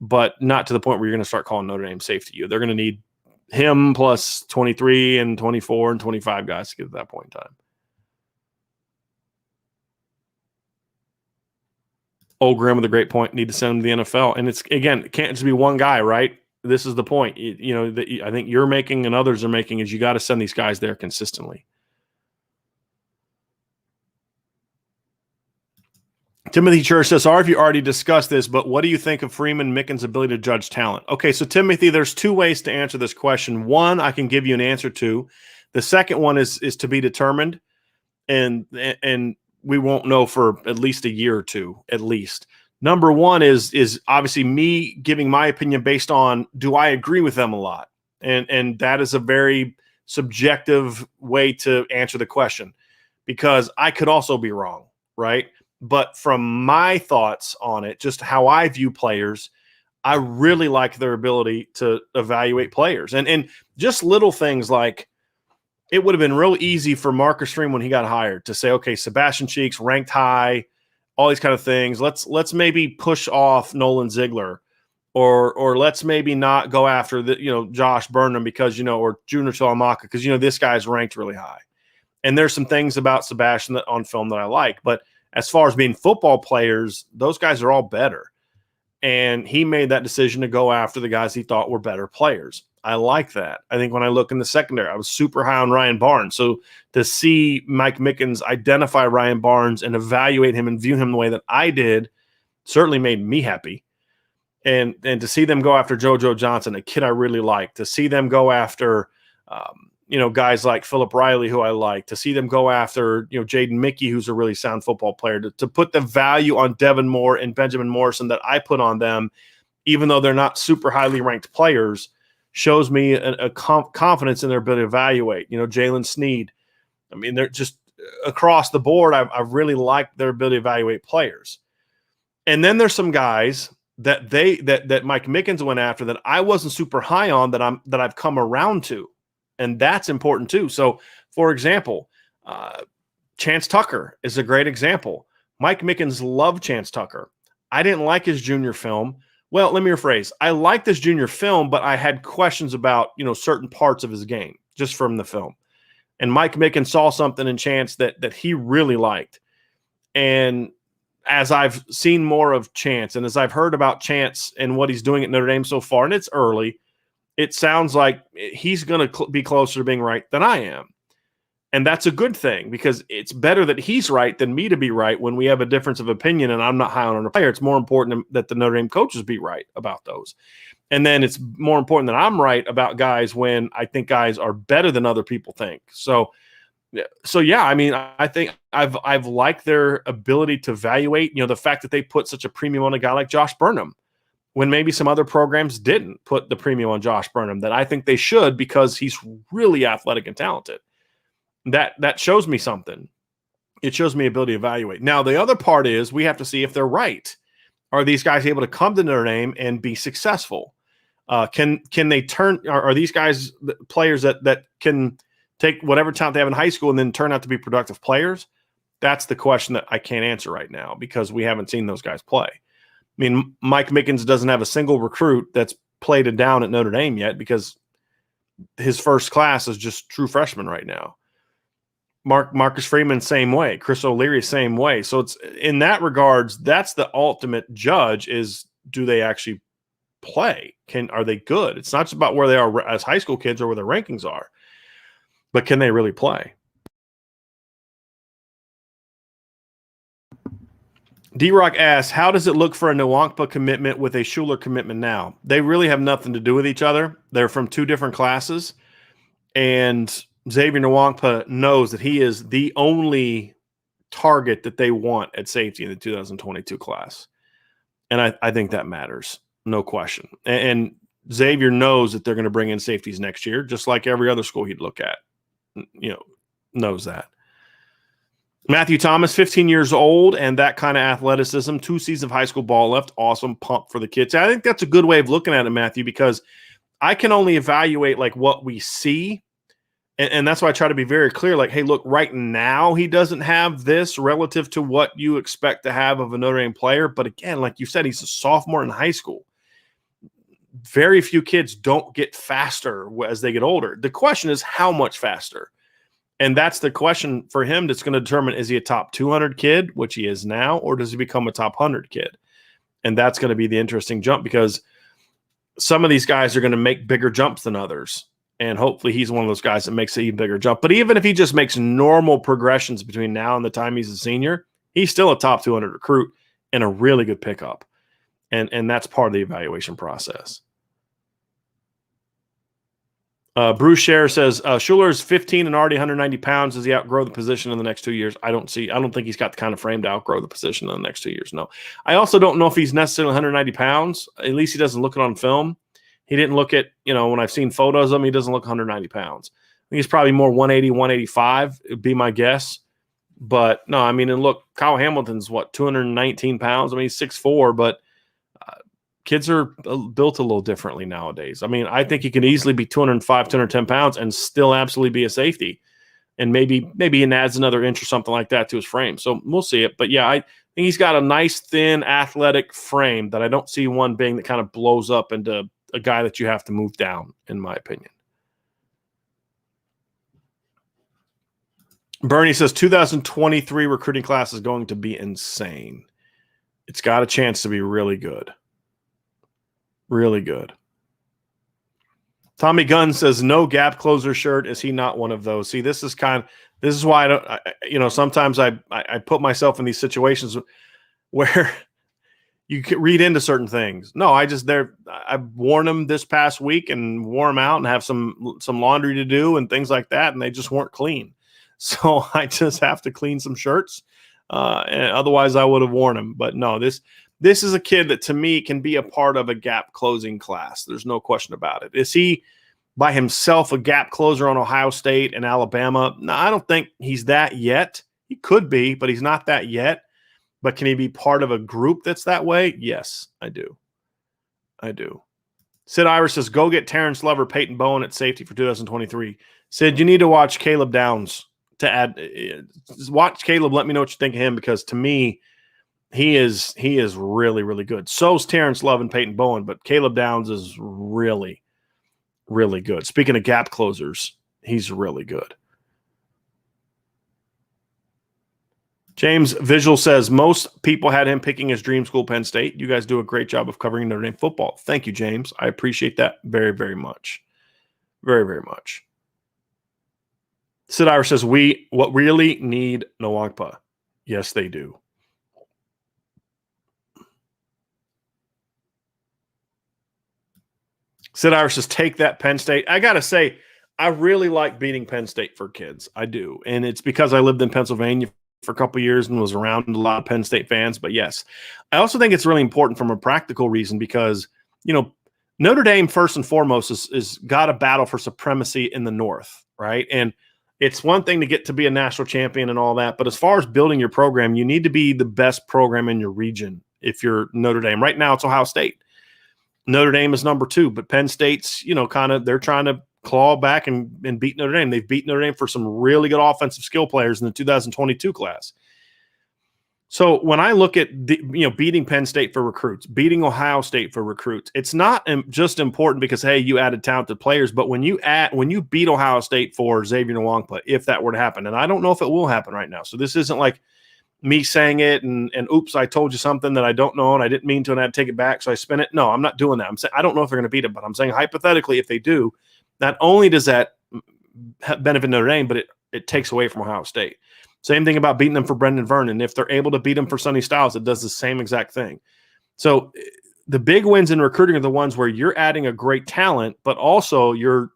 but not to the point where you're going to start calling Notre Dame safe to you. They're going to need him plus 23 and 24 and 25 guys to get to that point in time. Old Graham with a great point. Need to send him to the NFL. And it's, again, it can't just be one guy, right? This is the point. That I think you're making and others are making is you got to send these guys there consistently. Timothy Church says, sorry if you already discussed this, but what do you think of Freeman Micken's ability to judge talent? Okay, so Timothy, there's two ways to answer this question. One, I can give you an answer to. The second one is to be determined, and we won't know for at least a year or two, at least. Number one is obviously me giving my opinion based on, do I agree with them a lot? And that is a very subjective way to answer the question, because I could also be wrong, right? But from my thoughts on it, just how I view players, I really like their ability to evaluate players. And just little things like it would have been real easy for Marcus Freeman when he got hired to say, okay, Sebastian Cheeks ranked high, all these kind of things. Let's maybe push off Nolan Ziegler, or let's maybe not go after Josh Burnham because or Junior Tuamaka because this guy's ranked really high. And there's some things about Sebastian on film that I like, but as far as being football players, those guys are all better. And he made that decision to go after the guys he thought were better players. I like that. I think when I look in the secondary, I was super high on Ryan Barnes. So to see Mike Mickens identify Ryan Barnes and evaluate him and view him the way that I did certainly made me happy. And to see them go after JoJo Johnson, a kid I really like, to see them go after guys like Philip Riley, who I like, to see them go after Jaden Mickey, who's a really sound football player, to put the value on Devin Moore and Benjamin Morrison that I put on them, even though they're not super highly ranked players, shows me a confidence in their ability to evaluate. Jalen Sneed. I mean, they're just across the board. I really like their ability to evaluate players. And then there's some guys that Mike Mickens went after that I wasn't super high on that I've come around to, and that's important too. So, for example, Chance Tucker is a great example. Mike Mickens loved Chance Tucker. I didn't like his junior film. Well, let me rephrase. I liked this junior film, but I had questions about, certain parts of his game just from the film. And Mike Mickens saw something in Chance that he really liked. And as I've seen more of Chance and as I've heard about Chance and what he's doing at Notre Dame so far, and it's early, it sounds like he's going to be closer to being right than I am. And that's a good thing because it's better that he's right than me to be right when we have a difference of opinion and I'm not high on a player. It's more important that the Notre Dame coaches be right about those. And then it's more important that I'm right about guys when I think guys are better than other people think. So yeah, I mean, I think I've liked their ability to evaluate, the fact that they put such a premium on a guy like Josh Burnham when maybe some other programs didn't put the premium on Josh Burnham that I think they should because he's really athletic and talented. That shows me something. It shows me ability to evaluate. Now, the other part is we have to see if they're right. Are these guys able to come to Notre Dame and be successful? Can they turn? Are these guys players that can take whatever talent they have in high school and then turn out to be productive players? That's the question that I can't answer right now because we haven't seen those guys play. I mean, Mike Mickens doesn't have a single recruit that's played it down at Notre Dame yet because his first class is just true freshmen right now. Marcus Freeman, same way. Chris O'Leary, same way. So it's in that regards, that's the ultimate judge is do they actually play? Are they good? It's not just about where they are as high school kids or where their rankings are, but can they really play? D-Rock asks, how does it look for a Nwankpa commitment with a Shuler commitment now? They really have nothing to do with each other. They're from two different classes, and Xavier Nwankpa knows that he is the only target that they want at safety in the 2022 class. And I think that matters, no question. And Xavier knows that they're going to bring in safeties next year, just like every other school he'd look at, knows that. Matthew Thomas, 15 years old, and that kind of athleticism, 2 seasons of high school ball left. Awesome pump for the kids. I think that's a good way of looking at it, Matthew, because I can only evaluate like what we see. And that's why I try to be very clear, like, hey, look, right now he doesn't have this relative to what you expect to have of a Notre Dame player. But again, like you said, he's a sophomore in high school. Very few kids don't get faster as they get older. The question is how much faster? And that's the question for him that's going to determine, is he a top 200 kid, which he is now, or does he become a top 100 kid? And that's going to be the interesting jump because some of these guys are going to make bigger jumps than others. And hopefully he's one of those guys that makes an even bigger jump. But even if he just makes normal progressions between now and the time he's a senior, he's still a top 200 recruit and a really good pickup. And that's part of the evaluation process. Bruce Scher says, Shuler is 15 and already 190 pounds. Does he outgrow the position in the next 2 years? I don't think he's got the kind of frame to outgrow the position in the next 2 years. No. I also don't know if he's necessarily 190 pounds. At least he doesn't look it on film. He didn't look at, when I've seen photos of him, he doesn't look 190 pounds. I think he's probably more 180, 185 would be my guess. But no, I mean, and look, Kyle Hamilton's 219 pounds. I mean, he's 6'4", but kids are built a little differently nowadays. I mean, I think he can easily be 205, 210 pounds and still absolutely be a safety. And maybe he adds another inch or something like that to his frame. So we'll see it. But yeah, I think he's got a nice, thin, athletic frame that I don't see one being that kind of blows up into a guy that you have to move down, in my opinion. Bernie says 2023 recruiting class is going to be insane. It's got a chance to be really good. Really good. Tommy Gunn says no gap closer shirt. Is he not one of those? See, this is why I don't, sometimes I put myself in these situations where you can read into certain things. No, I've worn them this past week and wore them out and have some laundry to do and things like that. And they just weren't clean. So I just have to clean some shirts. And otherwise I would have worn them. But no, this is a kid that to me can be a part of a gap closing class. There's no question about it. Is he by himself a gap closer on Ohio State and Alabama? No, I don't think he's that yet. He could be, but he's not that yet. But can he be part of a group that's that way? Yes, I do. Sid Irish says, go get Terrence Lover, Peyton Bowen at safety for 2023. Sid, you need to watch Caleb Downs to add. Watch Caleb. Let me know what you think of him, because to me, he is really, really good. So's Terrence Love and Peyton Bowen, but Caleb Downs is really, really good. Speaking of gap closers, he's really good. James Visual says, most people had him picking his dream school, Penn State. You guys do a great job of covering Notre Dame football. Thank you, James. I appreciate that very, very much. Very, very much. Sid Irish says, what really need Nwangpa? Yes, they do. Sid Irish says, take that, Penn State. I got to say, I really like beating Penn State for kids. I do. And it's because I lived in Pennsylvania for a couple of years and was around a lot of Penn State fans. But yes, I also think it's really important from a practical reason because, Notre Dame, first and foremost, is got a battle for supremacy in the North, right? And it's one thing to get to be a national champion and all that, but as far as building your program, you need to be the best program in your region if you're Notre Dame. Right now, it's Ohio State. Notre Dame is number 2, but Penn State's, they're trying to claw back and beat Notre Dame. They've beat Notre Dame for some really good offensive skill players in the 2022 class. So when I look at beating Penn State for recruits, beating Ohio State for recruits, it's not just important because, hey, you added talented players, but when you beat Ohio State for Xavier Nwangpa, if that were to happen, and I don't know if it will happen right now. So this isn't like me saying it and oops, I told you something that I don't know and I didn't mean to and I had to take it back, so I spin it. No, I'm not doing that. I'm saying I don't know if they're going to beat it, but I'm saying hypothetically, if they do, not only does that benefit Notre Dame, but it takes away from Ohio State. Same thing about beating them for Brendan Vernon. If they're able to beat them for Sonny Styles, it does the same exact thing. So the big wins in recruiting are the ones where you're adding a great talent, but also you're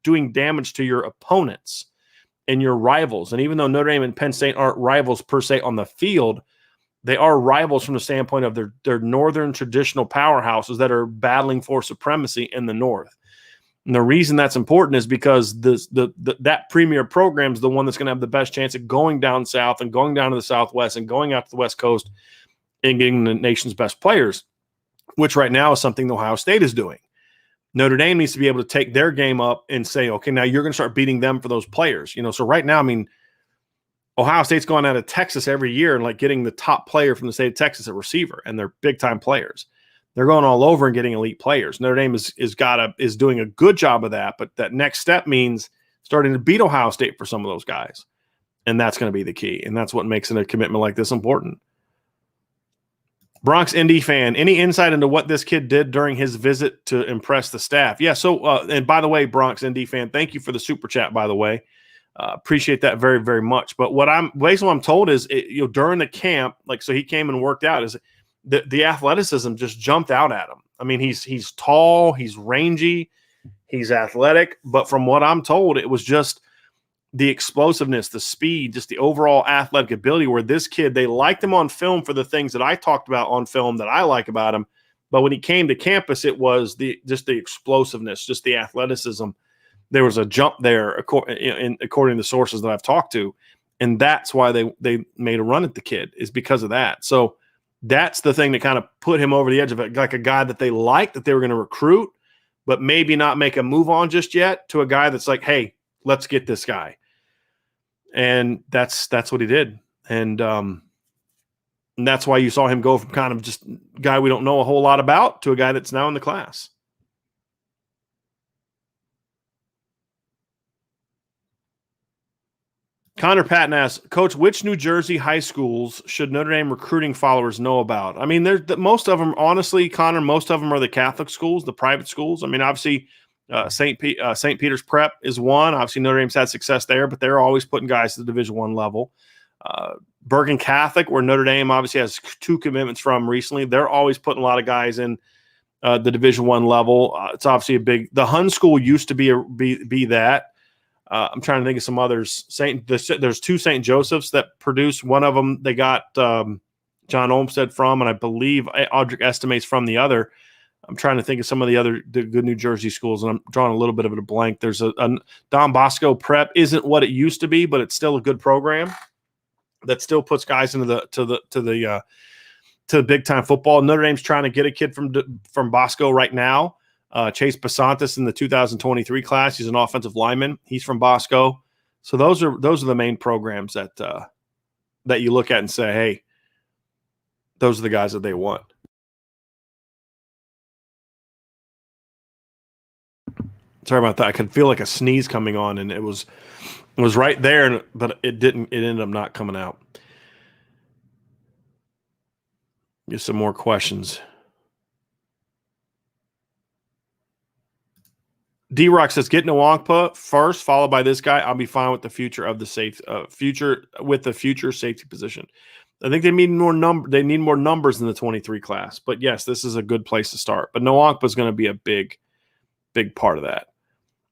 doing damage to your opponents and your rivals. And even though Notre Dame and Penn State aren't rivals per se on the field, they are rivals from the standpoint of their northern traditional powerhouses that are battling for supremacy in the North. And the reason that's important is because that premier program is the one that's going to have the best chance at going down south and going down to the Southwest and going out to the West Coast and getting the nation's best players, which right now is something Ohio State is doing. Notre Dame needs to be able to take their game up and say, okay, now you're going to start beating them for those players. So right now, Ohio State's going out of Texas every year and getting the top player from the state of Texas at receiver, and they're big time players. They're going all over and getting elite players. Notre Dame is doing a good job of that, but that next step means starting to beat Ohio State for some of those guys. And that's going to be the key. And that's what makes a commitment like this important. Bronx Indy fan, any insight into what this kid did during his visit to impress the staff? Yeah. So, and by the way, Bronx Indy fan, thank you for the super chat, by the way. Appreciate that very, very much. But what I'm told is, during the camp, so he came and worked out, is the athleticism just jumped out at him. He's tall, he's rangy, he's athletic, but from what I'm told, it was just the explosiveness, the speed, just the overall athletic ability, where this kid, they liked him on film for the things that I talked about on film that I like about him. But when he came to campus, it was the explosiveness, just the athleticism. There was a jump there, according to sources that I've talked to. And that's why they made a run at the kid, is because of that. So That's the thing that kind of put him over the edge of it, like a guy that they liked, that they were going to recruit, but maybe not make a move on just yet, to a guy that's like, hey, let's get this guy. And that's what he did. And that's why you saw him go from kind of just guy we don't know a whole lot about to a guy that's now in the class. Connor Patton asks, Coach, which New Jersey high schools should Notre Dame recruiting followers know about? I mean, most of them, honestly, Connor, most of them are the Catholic schools, the private schools. I mean, obviously, St. Peter's Prep is one. Obviously, Notre Dame's had success there, but they're always putting guys to the Division I level. Bergen Catholic, where Notre Dame obviously has 2 commitments from recently, they're always putting a lot of guys in the Division I level. It's obviously a big – the Hun school used to be that. I'm trying to think of some others. There's 2 St. Joseph's that produce. One of them they got John Olmsted from, and I believe Audric estimates from the other. I'm trying to think of some of the good New Jersey schools, and I'm drawing a little bit of a blank. There's a Don Bosco Prep isn't what it used to be, but it's still a good program that still puts guys into the big time football. Notre Dame's trying to get a kid from Bosco right now. Chase Basantis in the 2023 class. He's an offensive lineman. He's from Bosco. So those are the main programs that you look at and say, hey, those are the guys that they want. Sorry about that. I could feel like a sneeze coming on, and it was right there, but it didn't. It ended up not coming out. Get some more questions. D-Rock says, get Nwangpa first, followed by this guy. I'll be fine with the future of the future safety position. I think they need more numbers in the 23 class. But yes, this is a good place to start. But Nwangpa is going to be a big part of that.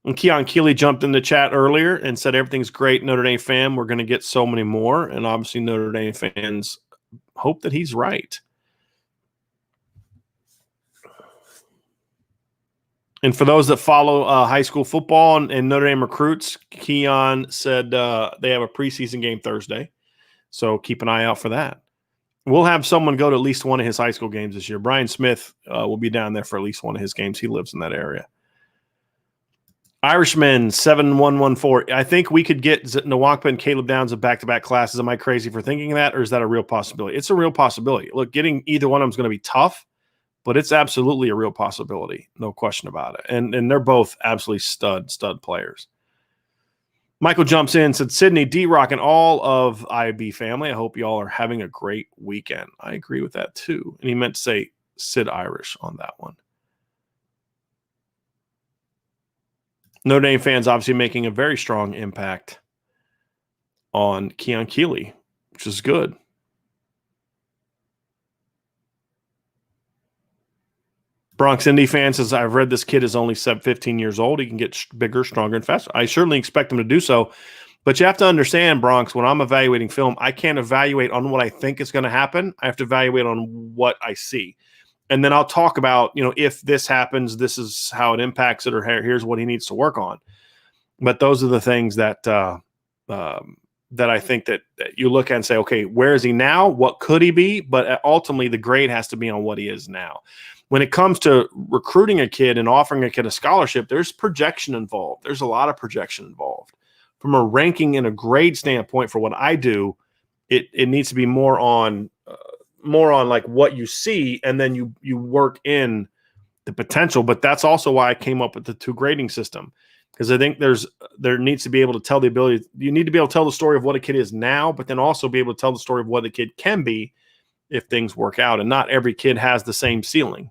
And Keon Keeley jumped in the chat earlier and said everything's great, Notre Dame fan. We're going to get so many more. And obviously Notre Dame fans hope that he's right. And for those that follow high school football and Notre Dame recruits, Keon said they have a preseason game Thursday. So keep an eye out for that. We'll have someone go to at least one of his high school games this year. Brian Smith will be down there for at least one of his games. He lives in that area. Irishman 7114. I think we could get Nwangpa and Caleb Downs in back-to-back classes. Am I crazy for thinking that, or is that a real possibility? It's a real possibility. Look, getting either one of them is going to be tough, but it's absolutely a real possibility. No question about it. And they're both absolutely stud players. Michael jumps in and said, Sydney, D-Rock, and all of IB family, I hope you all are having a great weekend. I agree with that too. And he meant to say Sid Irish on that one. Notre Dame fans obviously making a very strong impact on Keon Keeley, which is good. Bronx Indy fan says, I've read this kid is only 15 years old. He can get bigger, stronger, and faster. I certainly expect him to do so. But you have to understand, Bronx, when I'm evaluating film, I can't evaluate on what I think is going to happen. I have to evaluate on what I see. And then I'll talk about, if this happens, this is how it impacts it, or here's what he needs to work on. But those are the things that that I think that you look at and say, okay, where is he now? What could he be? But ultimately, the grade has to be on what he is now. When it comes to recruiting a kid and offering a kid a scholarship, there's projection involved. There's a lot of projection involved. From a ranking and a grade standpoint for what I do, it needs to be more on like what you see, and then you work in the potential. But that's also why I came up with the 2 grading system, because I think there needs to be able to tell you need to be able to tell the story of what a kid is now, but then also be able to tell the story of what a kid can be if things work out. And not every kid has the same ceiling.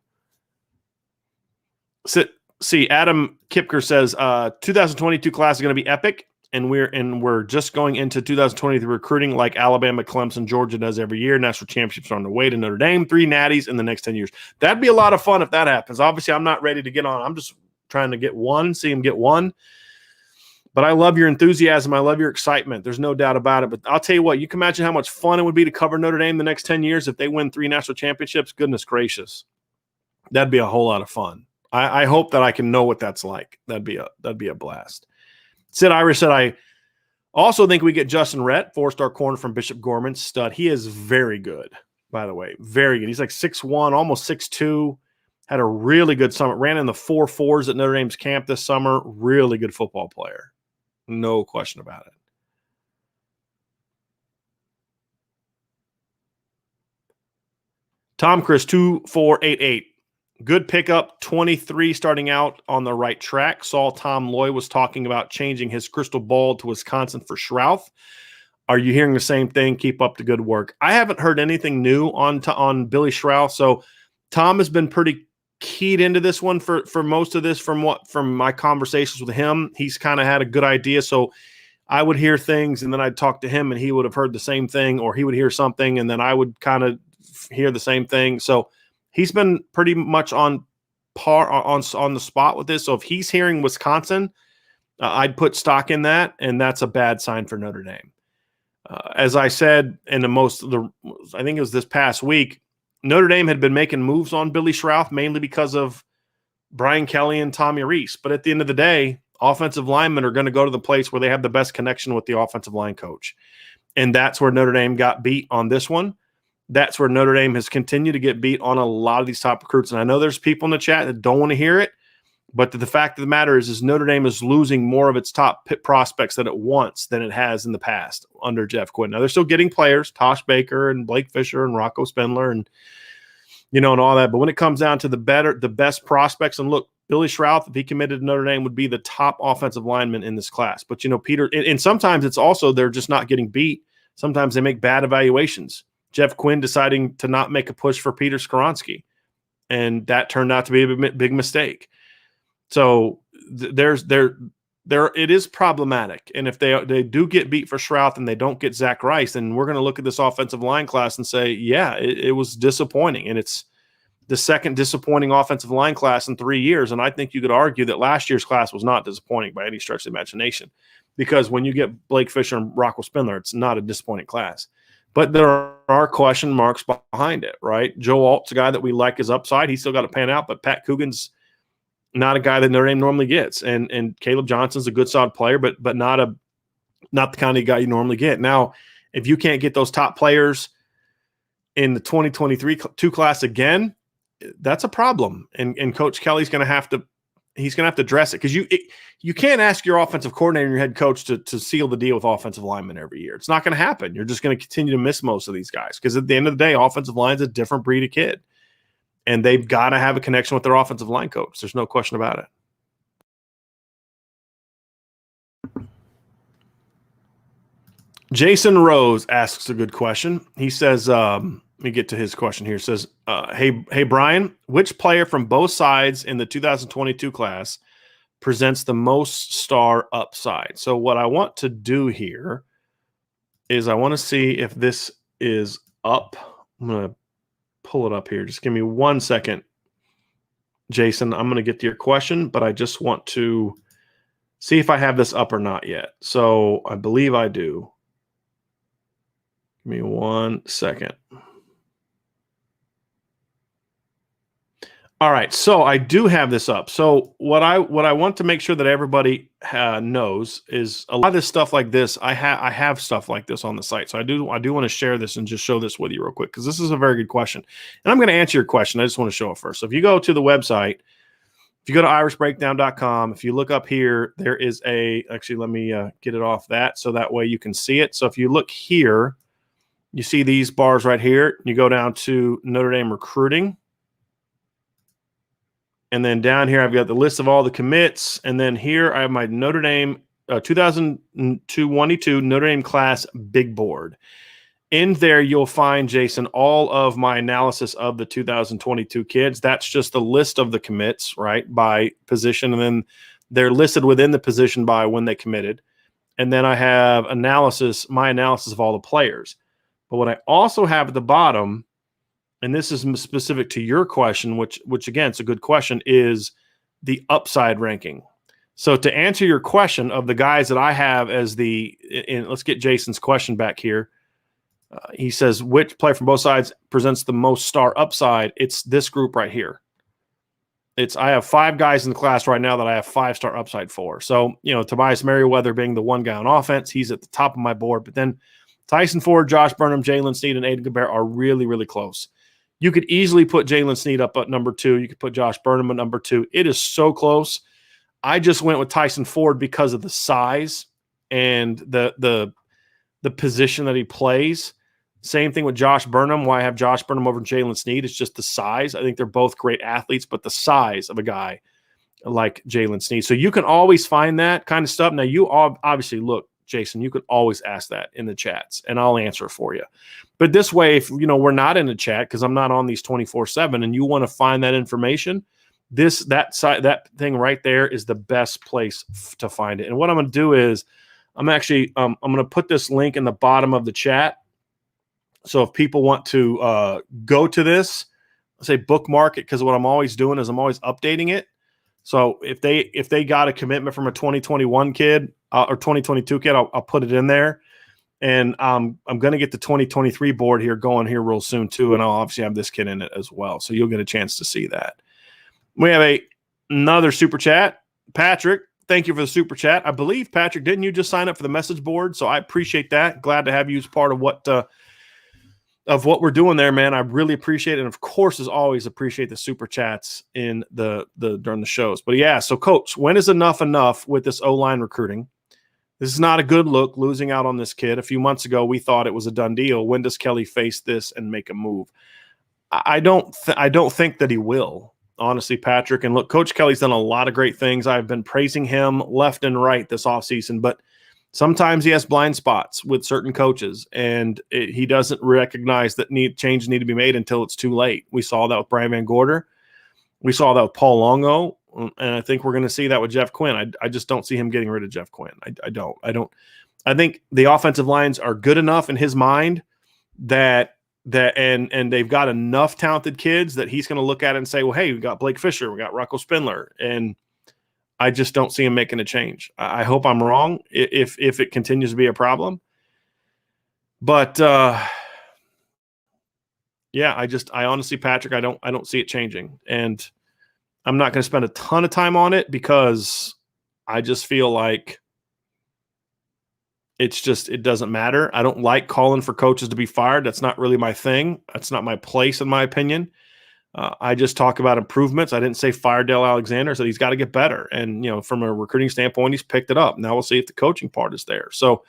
See, Adam Kipker says 2022 class is going to be epic, and we're just going into 2023 recruiting like Alabama, Clemson, Georgia does every year. National championships are on the way to Notre Dame, 3 natties in the next 10 years. That'd be a lot of fun if that happens. Obviously, I'm not ready to get on. I'm just trying to see him get one. But I love your enthusiasm. I love your excitement. There's no doubt about it. But I'll tell you what, you can imagine how much fun it would be to cover Notre Dame the next 10 years if they win 3 national championships. Goodness gracious. That'd be a whole lot of fun. I hope that I can know what that's like. That'd be a blast. Sid Irish said, I also think we get Justin Rhett, 4-star corner from Bishop Gorman, stud. He is very good. by the way. Very good. He's like 6'1", almost 6'2", had a really good summer. Ran in the 4.4s at Notre Dame's camp this summer. Really good football player. No question about it. Tom Chris 2488. Good pickup, 23 starting out on the right track. Saw Tom Loy was talking about changing his crystal ball to Wisconsin for Schrouth. Are you hearing the same thing? Keep up the good work. I haven't heard anything new on Billy Schrouth. So Tom has been pretty keyed into this one for most of this. From my conversations with him, he's kind of had a good idea. So I would hear things and then I'd talk to him and he would have heard the same thing, or he would hear something and then I would kind of hear the same thing. So he's been pretty much on par on the spot with this. So if he's hearing Wisconsin, I'd put stock in that, and that's a bad sign for Notre Dame. As I said I think it was this past week, Notre Dame had been making moves on Billy Schrouth mainly because of Brian Kelly and Tommy Rees. But at the end of the day, offensive linemen are going to go to the place where they have the best connection with the offensive line coach. And that's where Notre Dame got beat on this one. That's where Notre Dame has continued to get beat on a lot of these top recruits. And I know there's people in the chat that don't want to hear it, but the fact of the matter is Notre Dame is losing more of its top prospects than it wants than it has in the past under Jeff Quinn. Now they're still getting players, Tosh Baker and Blake Fisher and Rocco Spindler and and all that. But when it comes down to the best prospects, and look, Billy Schrouth, if he committed to Notre Dame, would be the top offensive lineman in this class. But Peter, and sometimes it's also they're just not getting beat. Sometimes they make bad evaluations. Jeff Quinn deciding to not make a push for Peter Skoronski, and that turned out to be a big mistake. So it is problematic. And if they do get beat for Schrouth and they don't get Zach Rice, then we're going to look at this offensive line class and say, yeah, it was disappointing. And it's the second disappointing offensive line class in 3 years. And I think you could argue that last year's class was not disappointing by any stretch of the imagination, because when you get Blake Fisher and Rocco Spindler, it's not a disappointing class. But there are question marks behind it, right? Joe Alt's a guy that we like his upside. He's still got to pan out, but Pat Coogan's not a guy that Notre Dame normally gets. And Caleb Johnson's a good, solid player, but not the kind of guy you normally get. Now, if you can't get those top players in the 2023 class again, that's a problem. And Coach Kelly's going to have to address it, because you can't ask your offensive coordinator and your head coach to seal the deal with offensive linemen every year. It's not going to happen. You're just going to continue to miss most of these guys, because at the end of the day, offensive line is a different breed of kid, and they've got to have a connection with their offensive line coach. There's no question about it. Jason Rose asks a good question. He says, let me get to his question here. It says, hey, Brian, which player from both sides in the 2022 class presents the most star upside? So what I want to do here is I want to see if this is up. I'm going to pull it up here. Just give me 1 second, Jason. I'm going to get to your question, but I just want to see if I have this up or not yet. So I believe I do. Give me 1 second. All right, so I do have this up. So what I want to make sure that everybody knows is a lot of this stuff like this. I have stuff like this on the site, so I do want to share this and just show this with you real quick, because this is a very good question, and I'm going to answer your question. I just want to show it first. So if you go to the website, if you go to irishbreakdown.com, if you look up here, there is actually let me get it off that so that way you can see it. So if you look here, you see these bars right here. You go down to Notre Dame recruiting. And then down here, I've got the list of all the commits. And then here I have my Notre Dame 2022 Notre Dame class big board. In there, you'll find, Jason, all of my analysis of the 2022 kids. That's just the list of the commits, right, by position. And then they're listed within the position by when they committed. And then I have my analysis of all the players. But what I also have at the bottom, and this is specific to your question, which again, it's a good question, is the upside ranking. So to answer your question of the guys that I have as let's get Jason's question back here. He says, which player from both sides presents the most star upside? It's this group right here. I have 5 guys in the class right now that I have 5-star upside for. So, Tobias Merriweather being the one guy on offense, he's at the top of my board. But then Tyson Ford, Josh Burnham, Jalen Sneed, and Aiden Gobert are really, really close. You could easily put Jalen Sneed up at number 2. You could put Josh Burnham at number 2. It is so close. I just went with Tyson Ford because of the size and the position that he plays. Same thing with Josh Burnham. Why I have Josh Burnham over Jalen Sneed? It's just the size. I think they're both great athletes, but the size of a guy like Jalen Sneed. So you can always find that kind of stuff. Now, you obviously, look, Jason, you could always ask that in the chats, and I'll answer it for you. But this way, if we're not in the chat because I'm not on these 24/7, and you want to find that information, that thing right there is the best place to find it. And what I'm going to do is I'm going to put this link in the bottom of the chat. So if people want to go to this, say bookmark it, because what I'm always doing is I'm always updating it. So if they got a commitment from a 2021 kid or 2022 kid, I'll put it in there. And I'm going to get the 2023 board here going here real soon too. And I'll obviously have this kid in it as well. So you'll get a chance to see that. We have another super chat. Patrick, thank you for the super chat. I believe, Patrick, didn't you just sign up for the message board? So I appreciate that. Glad to have you as part of what we're doing there, man. I really appreciate it. And of course, as always, appreciate the super chats in during the shows. But yeah, so coach, when is enough with this O-line recruiting? This is not a good look, losing out on this kid. A few months ago, we thought it was a done deal. When does Kelly face this and make a move? I don't think that he will, honestly, Patrick. And look, Coach Kelly's done a lot of great things. I've been praising him left and right this offseason, but sometimes he has blind spots with certain coaches, and he doesn't recognize that changes need to be made until it's too late. We saw that with Brian Van Gorder. We saw that with Paul Longo, and I think we're going to see that with Jeff Quinn. I just don't see him getting rid of Jeff Quinn. I don't. I think the offensive lines are good enough in his mind that they've got enough talented kids that he's going to look at it and say, well, hey, we got Blake Fisher, we got Rocco Spindler, and I just don't see him making a change. I hope I'm wrong if it continues to be a problem. But yeah, I honestly, Patrick, I don't see it changing. And I'm not going to spend a ton of time on it because I just feel like it doesn't matter. I don't like calling for coaches to be fired. That's not really my thing. That's not my place, in my opinion. I just talk about improvements. I didn't say fire Dale Alexander. I said he's got to get better. And, from a recruiting standpoint, he's picked it up. Now we'll see if the coaching part is there. So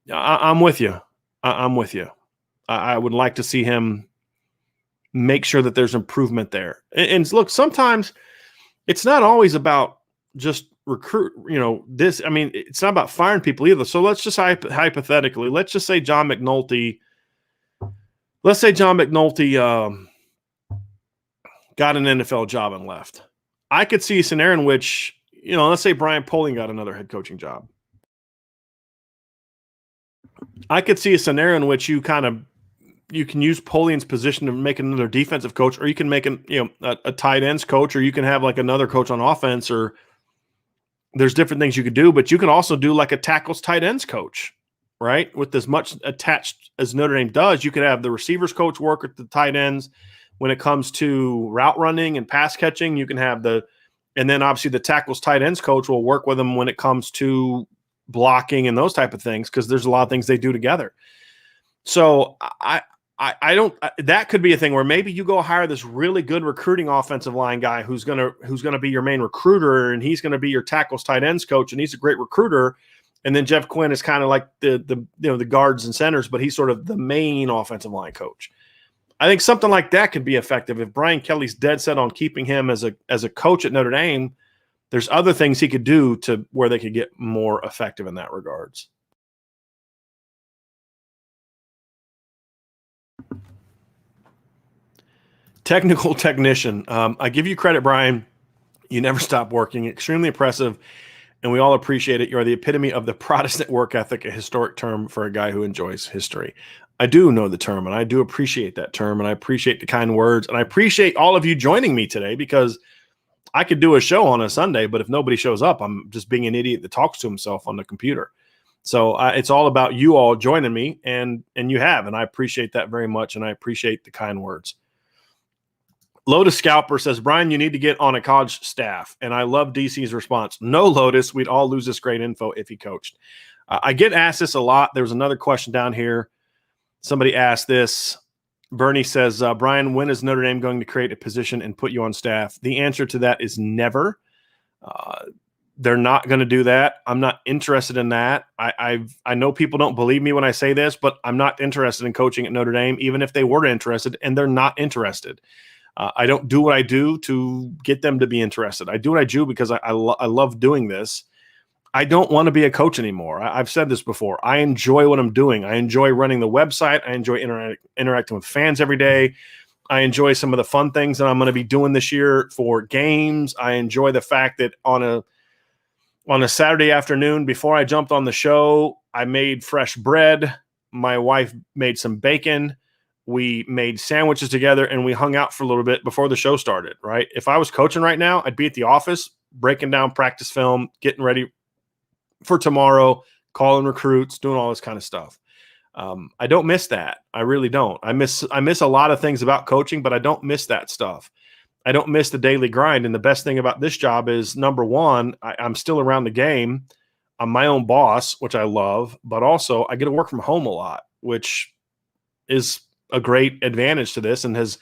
I'm with you. I'm with you. I would like to see him make sure that there's improvement there. And look, sometimes it's not always about just recruit, it's not about firing people either. So let's just hypothetically, let's just say John McNulty got an NFL job and left. I could see a scenario in which, let's say Brian Poling got another head coaching job. I could see a scenario in which you can use Poling's position to make another defensive coach, or you can make a tight ends coach, or you can have like another coach on offense, or there's different things you could do, but you can also do like a tackles tight ends coach, right? With as much attached as Notre Dame does, you could have the receivers coach work with the tight ends. When it comes to route running and pass catching, you can have and then obviously the tackles tight ends coach will work with them when it comes to blocking and those type of things, because there's a lot of things they do together. So I don't. That could be a thing where maybe you go hire this really good recruiting offensive line guy who's gonna be your main recruiter, and he's gonna be your tackles tight ends coach, and he's a great recruiter. And then Jeff Quinn is kind of like the guards and centers, but he's sort of the main offensive line coach. I think something like that could be effective. If Brian Kelly's dead set on keeping him as a coach at Notre Dame, there's other things he could do to where they could get more effective in that regards. Technical technician. I give you credit, Brian. You never stop working. Extremely impressive, and we all appreciate it. You are the epitome of the Protestant work ethic, a historic term for a guy who enjoys history. I do know the term, and I do appreciate that term, and I appreciate the kind words, and I appreciate all of you joining me today, because I could do a show on a Sunday, but if nobody shows up, I'm just being an idiot that talks to himself on the computer. So it's all about you all joining me, and you have, and I appreciate that very much, and I appreciate the kind words. Lotus Scalper says, Brian, you need to get on a college staff, and I love DC's response. No, Lotus, we'd all lose this great info if he coached. I get asked this a lot. There was another question down here. Somebody asked this. Bernie says, Brian, when is Notre Dame going to create a position and put you on staff? The answer to that is never. They're not going to do that. I'm not interested in that. I know people don't believe me when I say this, but I'm not interested in coaching at Notre Dame, even if they were interested, and they're not interested. I don't do what I do to get them to be interested. I do what I do because I love doing this. I don't want to be a coach anymore. I've said this before. I enjoy what I'm doing. I enjoy running the website. I enjoy interacting with fans every day. I enjoy some of the fun things that I'm going to be doing this year for games. I enjoy the fact that on a Saturday afternoon before I jumped on the show, I made fresh bread. My wife made some bacon. We made sandwiches together, and we hung out for a little bit before the show started, right? If I was coaching right now, I'd be at the office breaking down practice film, getting ready for tomorrow, calling recruits, doing all this kind of stuff. I don't miss that. I really don't. I miss a lot of things about coaching, but I don't miss that stuff. I don't miss the daily grind. And the best thing about this job is, number one, I'm still around the game. I'm my own boss, which I love, but also I get to work from home a lot, which is a great advantage to this, and has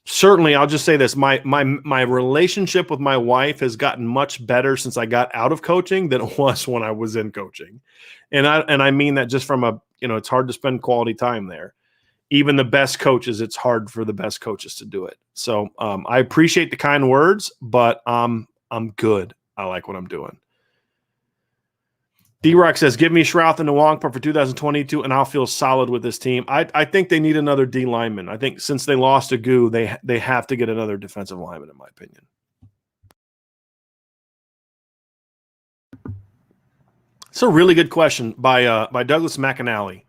certainly, I'll just say this, my relationship with my wife has gotten much better since I got out of coaching than it was when I was in coaching. And I mean that just from it's hard to spend quality time there. Even the best coaches, it's hard for the best coaches to do it. So I appreciate the kind words, but I'm good. I like what I'm doing. D-Rock says, give me Shrouth and Nwangpa for 2022, and I'll feel solid with this team. I think they need another D lineman. I think since they lost Agu, they have to get another defensive lineman, in my opinion. It's a really good question by Douglas McAnally.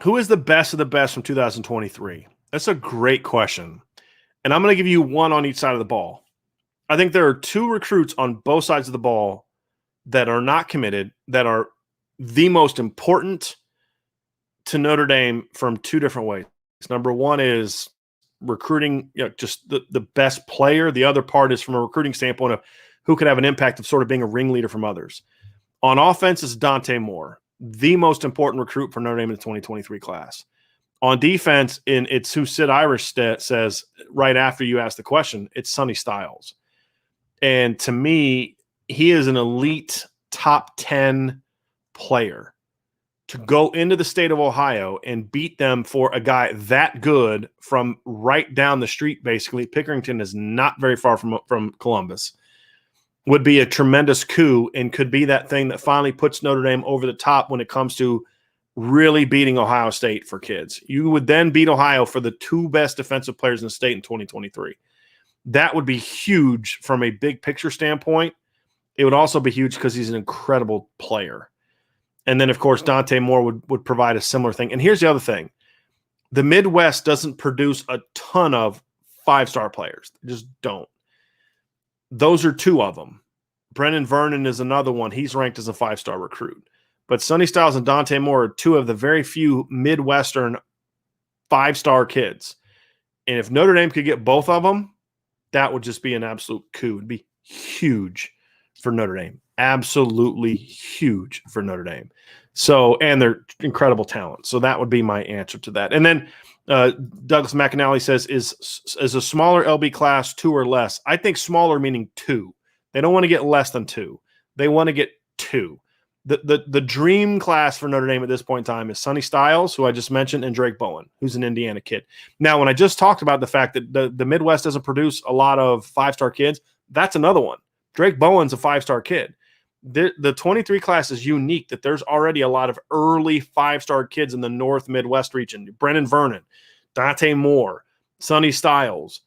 Who is the best of the best from 2023? That's a great question. And I'm going to give you one on each side of the ball. I think there are two recruits on both sides of the ball that are not committed, that are the most important to Notre Dame from two different ways. Number one is recruiting, just the best player. The other part is from a recruiting standpoint of who could have an impact of sort of being a ringleader from others. On offense is Dante Moore, the most important recruit for Notre Dame in the 2023 class. On defense, it's who Sid Irish says right after you ask the question, it's Sonny Styles. And to me, he is an elite top 10 player. To go into the state of Ohio and beat them for a guy that good from right down the street, basically, Pickerington is not very far from Columbus, would be a tremendous coup and could be that thing that finally puts Notre Dame over the top when it comes to really beating Ohio State for kids. You would then beat Ohio for the two best defensive players in the state in 2023. That would be huge from a big picture standpoint. It would also be huge because he's an incredible player. And then, of course, Dante Moore would provide a similar thing. And here's the other thing. The Midwest doesn't produce a ton of five-star players. They just don't. Those are two of them. Brennan Vernon is another one. He's ranked as a five-star recruit. But Sonny Styles and Dante Moore are two of the very few Midwestern five-star kids. And if Notre Dame could get both of them, that would just be an absolute coup. It would be huge for Notre Dame. Absolutely huge for Notre Dame. So, and they're incredible talent. So that would be my answer to that. And then Douglas McAnally says, is a smaller LB class 2 or less? I think smaller meaning 2. They don't want to get less than 2. They want to get 2. The dream class for Notre Dame at this point in time is Sonny Styles, who I just mentioned, and Drake Bowen, who's an Indiana kid. Now, when I just talked about the fact that the Midwest doesn't produce a lot of five-star kids, that's another one. Drake Bowen's a five-star kid. The 23 class is unique that there's already a lot of early five-star kids in the North Midwest region. Brennan Vernon, Dante Moore, Sonny Styles,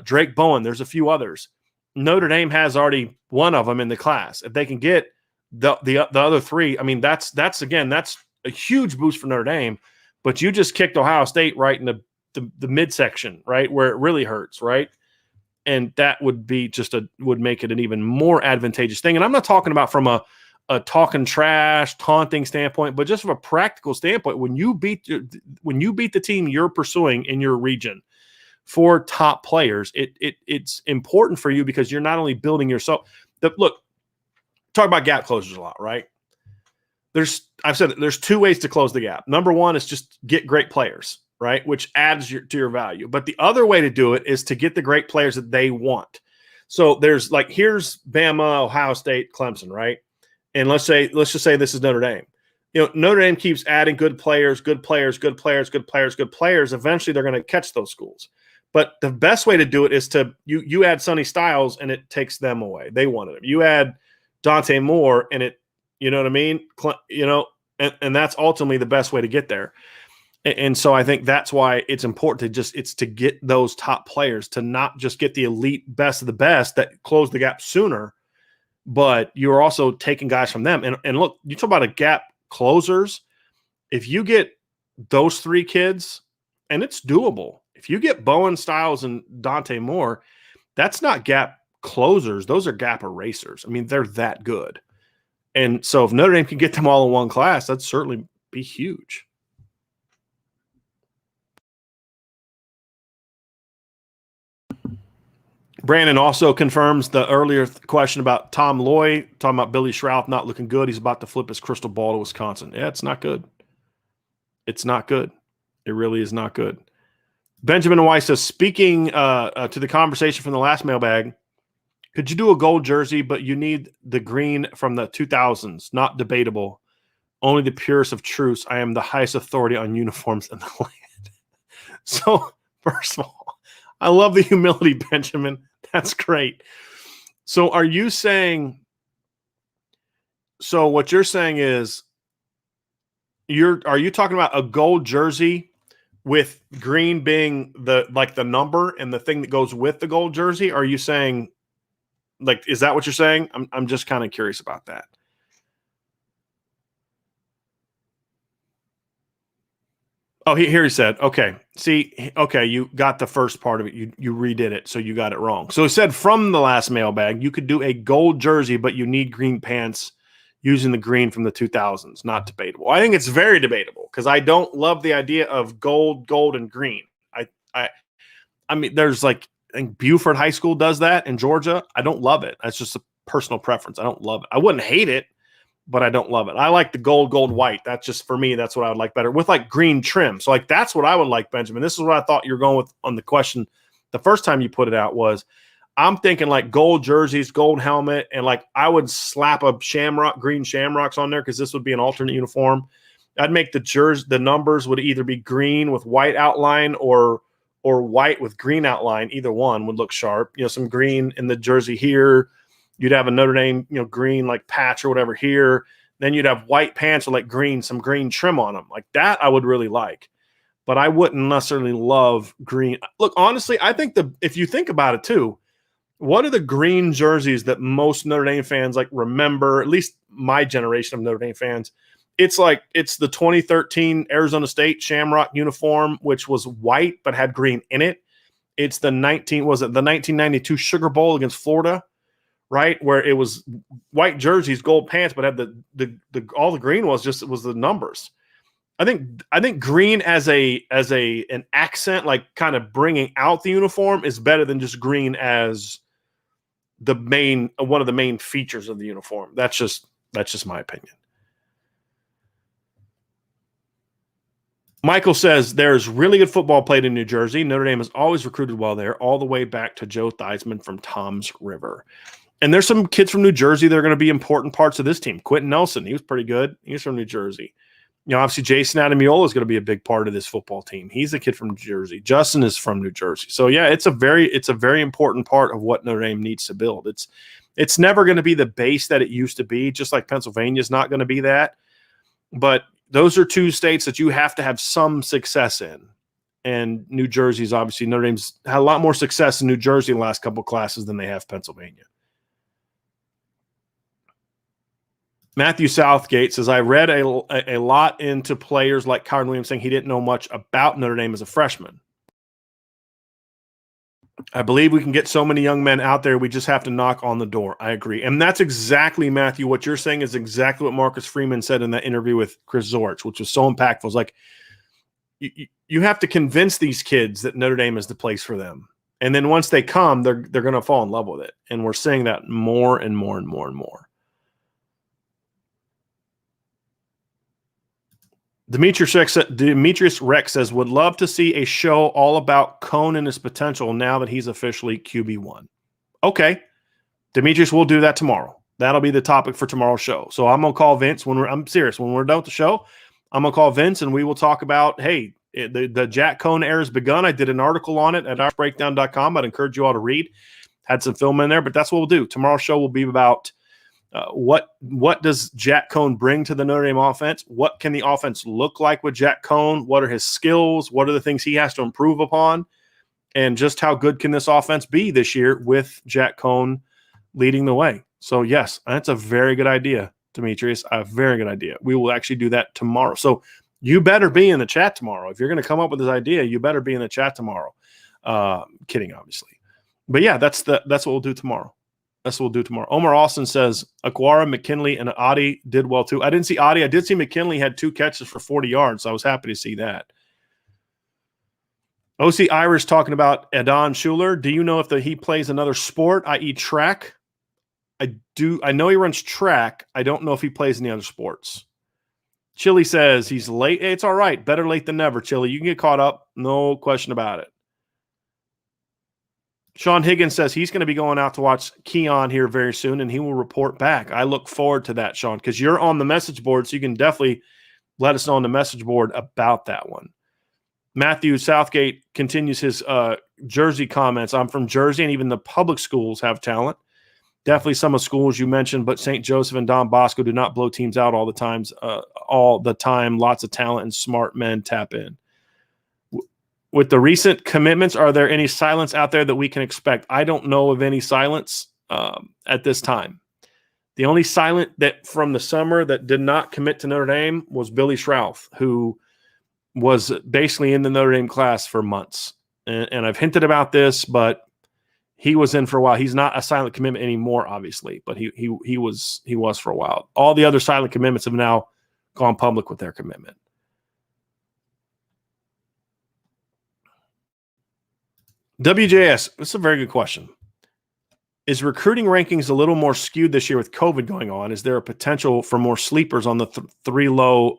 Drake Bowen. There's a few others. Notre Dame has already one of them in the class. If they can get the other three, I mean, that's a huge boost for Notre Dame. But you just kicked Ohio State right in the midsection, right, where it really hurts, right? And that would be would make it an even more advantageous thing. And I'm not talking about from a talking trash, taunting standpoint, but just from a practical standpoint. When you beat the team you're pursuing in your region for top players, it's important for you because you're not only building yourself. Look, talk about gap closers a lot, right? I've said there's two ways to close the gap. Number one is just get great players, right? Which adds to your value. But the other way to do it is to get the great players that they want. So there's like, here's Bama, Ohio State, Clemson, right? And let's just say this is Notre Dame. Notre Dame keeps adding good players. Eventually they're going to catch those schools. But the best way to do it is to you add Sonny Styles and it takes them away. They wanted him. You add Dante Moore and it, you know what I mean? And that's ultimately the best way to get there. And so I think that's why it's important it's to get those top players, to not just get the elite best of the best that close the gap sooner, but you're also taking guys from them. And look, you talk about a gap closers. If you get those three kids, and it's doable, if you get Bowen, Styles, and Dante Moore, that's not gap closers. Those are gap erasers. I mean, they're that good. And so if Notre Dame can get them all in one class, that'd certainly be huge. Brandon also confirms the earlier question about Tom Loy, talking about Billy Schrouth not looking good. He's about to flip his crystal ball to Wisconsin. Yeah, it's not good. It's not good. It really is not good. Benjamin Weiss says, speaking to the conversation from the last mailbag, could you do a gold jersey, but you need the green from the 2000s? Not debatable. Only the purest of truths. I am the highest authority on uniforms in the land. So, first of all, I love the humility, Benjamin. That's great. So are you saying, so what you're saying is, are you talking about a gold jersey with green being the number and the thing that goes with the gold jersey? Or are you saying, like, is that what you're saying? I'm just kind of curious about that. Oh, here he said, okay. See, okay, you got the first part of it. You redid it, so you got it wrong. So he said from the last mailbag, you could do a gold jersey, but you need green pants using the green from the 2000s. Not debatable. I think it's very debatable because I don't love the idea of gold, and green. I mean, there's like, I think Buford High School does that in Georgia. I don't love it. That's just a personal preference. I don't love it. I wouldn't hate it, but I don't love it. I like the gold, white. That's just, for me, that's what I would like better with like green trim. So like, that's what I would like, Benjamin. This is what I thought you were going with on the question. The first time you put it out was, I'm thinking like gold jerseys, gold helmet, and like I would slap a green shamrocks on there because this would be an alternate uniform. I'd make the numbers would either be green with white outline or white with green outline. Either one would look sharp. Some green in the jersey here. You'd have a Notre Dame, green like patch or whatever here. Then you'd have white pants with like some green trim on them. Like that I would really like. But I wouldn't necessarily love green. Look, honestly, I think if you think about it too, what are the green jerseys that most Notre Dame fans like remember, at least my generation of Notre Dame fans? It's the 2013 Arizona State Shamrock uniform, which was white but had green in it. It's the 1992 Sugar Bowl against Florida, right? Where it was white jerseys, gold pants, but had all the green was the numbers. I think green as an accent, like kind of bringing out the uniform, is better than just green as one of the main features of the uniform. That's just my opinion. Michael says there's really good football played in New Jersey. Notre Dame has always recruited well there, all the way back to Joe Theismann from Toms River. And there's some kids from New Jersey that are going to be important parts of this team. Quentin Nelson, he was pretty good. He's from New Jersey. Obviously Jason Adamiola is going to be a big part of this football team. He's a kid from New Jersey. Justin is from New Jersey. So yeah, it's a very important part of what Notre Dame needs to build. It's never going to be the base that it used to be, just like Pennsylvania is not going to be that. But those are two states that you have to have some success in. And New Jersey's obviously, Notre Dame's had a lot more success in New Jersey in the last couple of classes than they have Pennsylvania. Matthew Southgate says, I read a lot into players like Kyron Williams saying he didn't know much about Notre Dame as a freshman. I believe we can get so many young men out there. We just have to knock on the door. I agree. And that's exactly, Matthew, what you're saying is exactly what Marcus Freeman said in that interview with Chris Zorich, which was so impactful. It's like, you have to convince these kids that Notre Dame is the place for them. And then once they come, they're going to fall in love with it. And we're seeing that more and more and more and more. Demetrius Rex says, would love to see a show all about Cone and his potential now that he's officially QB1. Okay. Demetrius, we'll do that tomorrow. That'll be the topic for tomorrow's show. So I'm going to call Vince I'm serious. When we're done with the show, I'm going to call Vince and we will talk about, hey, the Jack Cone era has begun. I did an article on it at oursbreakdown.com. I'd encourage you all to read. Had some film in there, but that's what we'll do. Tomorrow's show will be about what does Jack Cone bring to the Notre Dame offense? What can the offense look like with Jack Cone? What are his skills? What are the things he has to improve upon? And just how good can this offense be this year with Jack Cone leading the way? So, yes, that's a very good idea, Demetrius. A very good idea. We will actually do that tomorrow. So you better be in the chat tomorrow. If you're going to come up with this idea, you better be in the chat tomorrow. Kidding, obviously. But, yeah, that's what we'll do tomorrow. That's what we'll do tomorrow. Omar Austin says, Aquara, McKinley, and Adi did well, too. I didn't see Adi. I did see McKinley had 2 catches for 40 yards, so I was happy to see that. OC Irish talking about Adon Shuler. Do you know if he plays another sport, i.e. track? I do. I know he runs track. I don't know if he plays any other sports. Chili says he's late. Hey, it's all right. Better late than never, Chili. You can get caught up. No question about it. Sean Higgins says he's going to be going out to watch Keon here very soon, and he will report back. I look forward to that, Sean, because you're on the message board, so you can definitely let us know on the message board about that one. Matthew Southgate continues his Jersey comments. I'm from Jersey, and even the public schools have talent. Definitely some of the schools you mentioned, but St. Joseph and Don Bosco do not blow teams out all the time. Lots of talent and smart men tap in. With the recent commitments, are there any silence out there that we can expect? I don't know of any silence at this time. The only silent that from the summer that did not commit to Notre Dame was Billy Schrouth, who was basically in the Notre Dame class for months. And I've hinted about this, but he was in for a while. He's not a silent commitment anymore, obviously, but he was for a while. All the other silent commitments have now gone public with their commitment. WJS, this is a very good question. Is recruiting rankings a little more skewed this year with COVID going on? Is there a potential for more sleepers on the three low,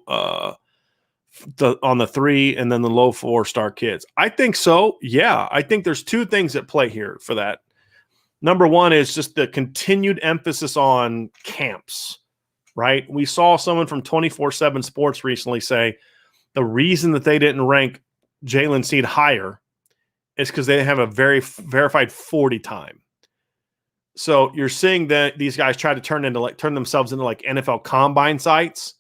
on the 3 and then the low 4-star kids? I think so. Yeah, I think there's 2 things at play here for that. Number one is just the continued emphasis on camps, right? We saw someone from 24/7 Sports recently say the reason that they didn't rank Jalen Seed higher is because they have a very verified 40 time. So you're seeing that these guys try to turn themselves into like NFL combine sites.